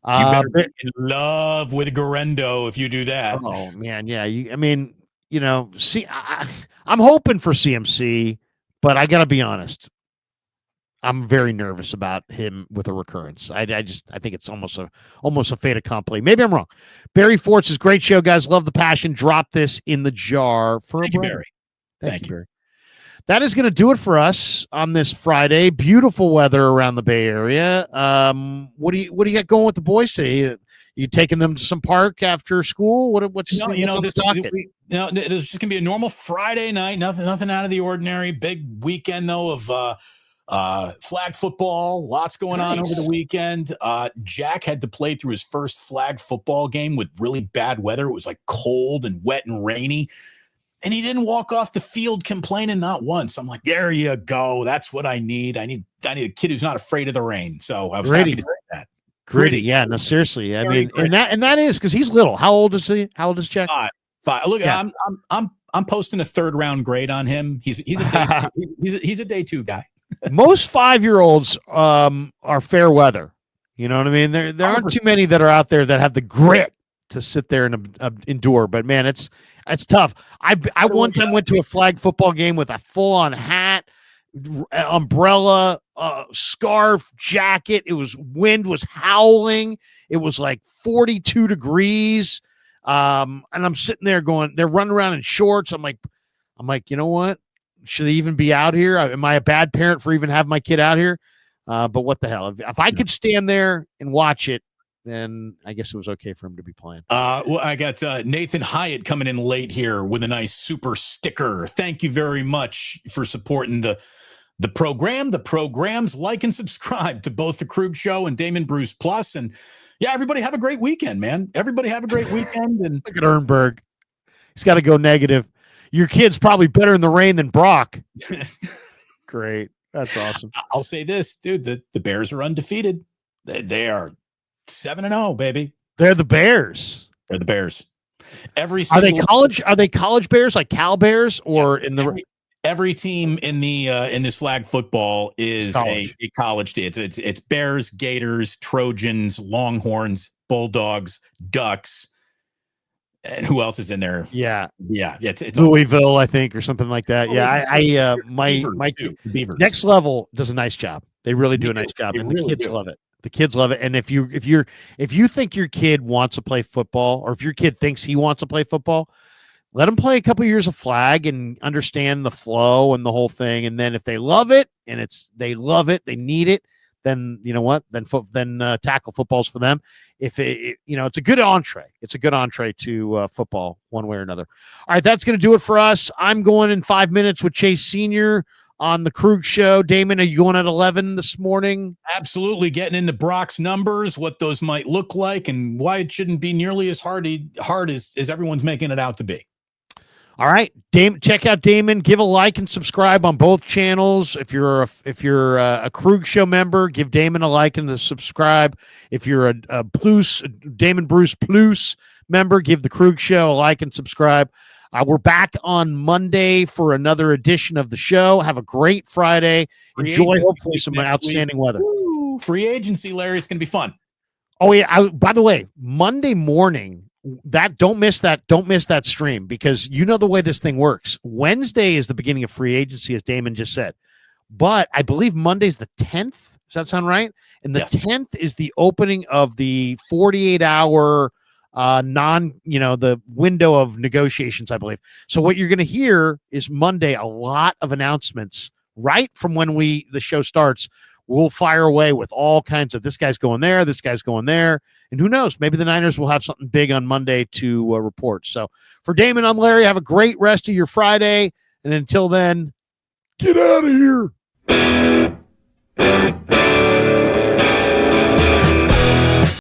You better be in love with Garendo if you do that. Oh man, yeah. I'm hoping for CMC, but I gotta be honest. I'm very nervous about him with a recurrence. I think it's almost a fait accompli. Maybe I'm wrong. Barry Ford says, great show, guys. Love the passion. Drop this in the jar for Thank a you, brother. Barry. Thank you, Barry. That is going to do it for us on this Friday. Beautiful weather around the Bay Area. What do you got going with the boys today? You taking them to some park after school? What's on the docket? It's just gonna be a normal Friday night. Nothing out of the ordinary. Big weekend though of flag football. Lots going on over the weekend. Jack had to play through his first flag football game with really bad weather. It was like cold and wet and rainy. And he didn't walk off the field complaining not once. I'm like, there you go. That's what I need. I need a kid who's not afraid of the rain. So I was happy to say that. Gritty. Yeah, no, seriously. I mean, and that is because he's little. How old is he? How old is Jack? 5. Look, yeah. I'm posting a 3rd round grade on him. He's a day 2 guy. Most 5-year-olds are fair weather. You know what I mean? There aren't too many that are out there that have the grit to sit there and endure. But man, it's tough. I one time went to a flag football game with a full on hat, umbrella, scarf, jacket. Wind was howling. It was like 42 degrees. And I'm sitting there going, they're running around in shorts. I'm like, you know what? Should they even be out here? Am I a bad parent for even having my kid out here? But what the hell? If I could stand there and watch it, then I guess it was okay for him to be playing. Well, I got Nathan Hyatt coming in late here with a nice super sticker. Thank you very much for supporting the program, the programs. Like and subscribe to both the Krug Show and Damon Bruce Plus. And yeah, everybody have a great weekend, man. Everybody have a great weekend. And look at Ernberg. He's got to go negative. Your kid's probably better in the rain than Brock. Great. That's awesome. I'll say this, dude, the Bears are undefeated. They are 7-0, baby. They're the Bears. They're the Bears. Are they college Bears, like Cal Bears, or yes, in the every team in the in this flag football is a college team. It's Bears, Gators, Trojans, Longhorns, Bulldogs, Ducks, and who else is in there? Yeah. It's Louisville, I think, or something like that. Yeah, my Beavers. Next Level does a nice job. They really do a nice job, and the kids love it. The kids love it. And if you think your kid wants to play football, or if your kid thinks he wants to play football, let them play a couple years of flag and understand the flow and the whole thing. And then if they love it and they need it, then you know what? Then tackle footballs for them. If it's a good entree. It's a good entree to football one way or another. All right, that's going to do it for us. I'm going in 5 minutes with Chase Sr. on the Krug Show. Damon, are you going at 11 this morning? Absolutely. Getting into Brock's numbers, what those might look like, and why it shouldn't be nearly as hard as everyone's making it out to be. All right, check out Damon. Give a like and subscribe on both channels. If you're a Krug Show member, give Damon a like and a subscribe. If you're a Damon Bruce Plus member, give the Krug Show a like and subscribe. We're back on Monday for another edition of the show. Have a great Friday. Enjoy, hopefully, some outstanding weather. Woo, free agency, Larry. It's going to be fun. Oh yeah. By the way, Monday morning. Don't miss that stream, because you know the way this thing works. Wednesday is the beginning of free agency, as Damon just said, but I believe Monday's the 10th. Does that sound right? And the 10th is the opening of the 48-hour the window of negotiations, I believe. So what you're going to hear is Monday a lot of announcements right from when the show starts. We'll fire away with all kinds of this guy's going there, this guy's going there. And who knows, maybe the Niners will have something big on Monday to report. So for Damon, I'm Larry. Have a great rest of your Friday. And until then, get out of here.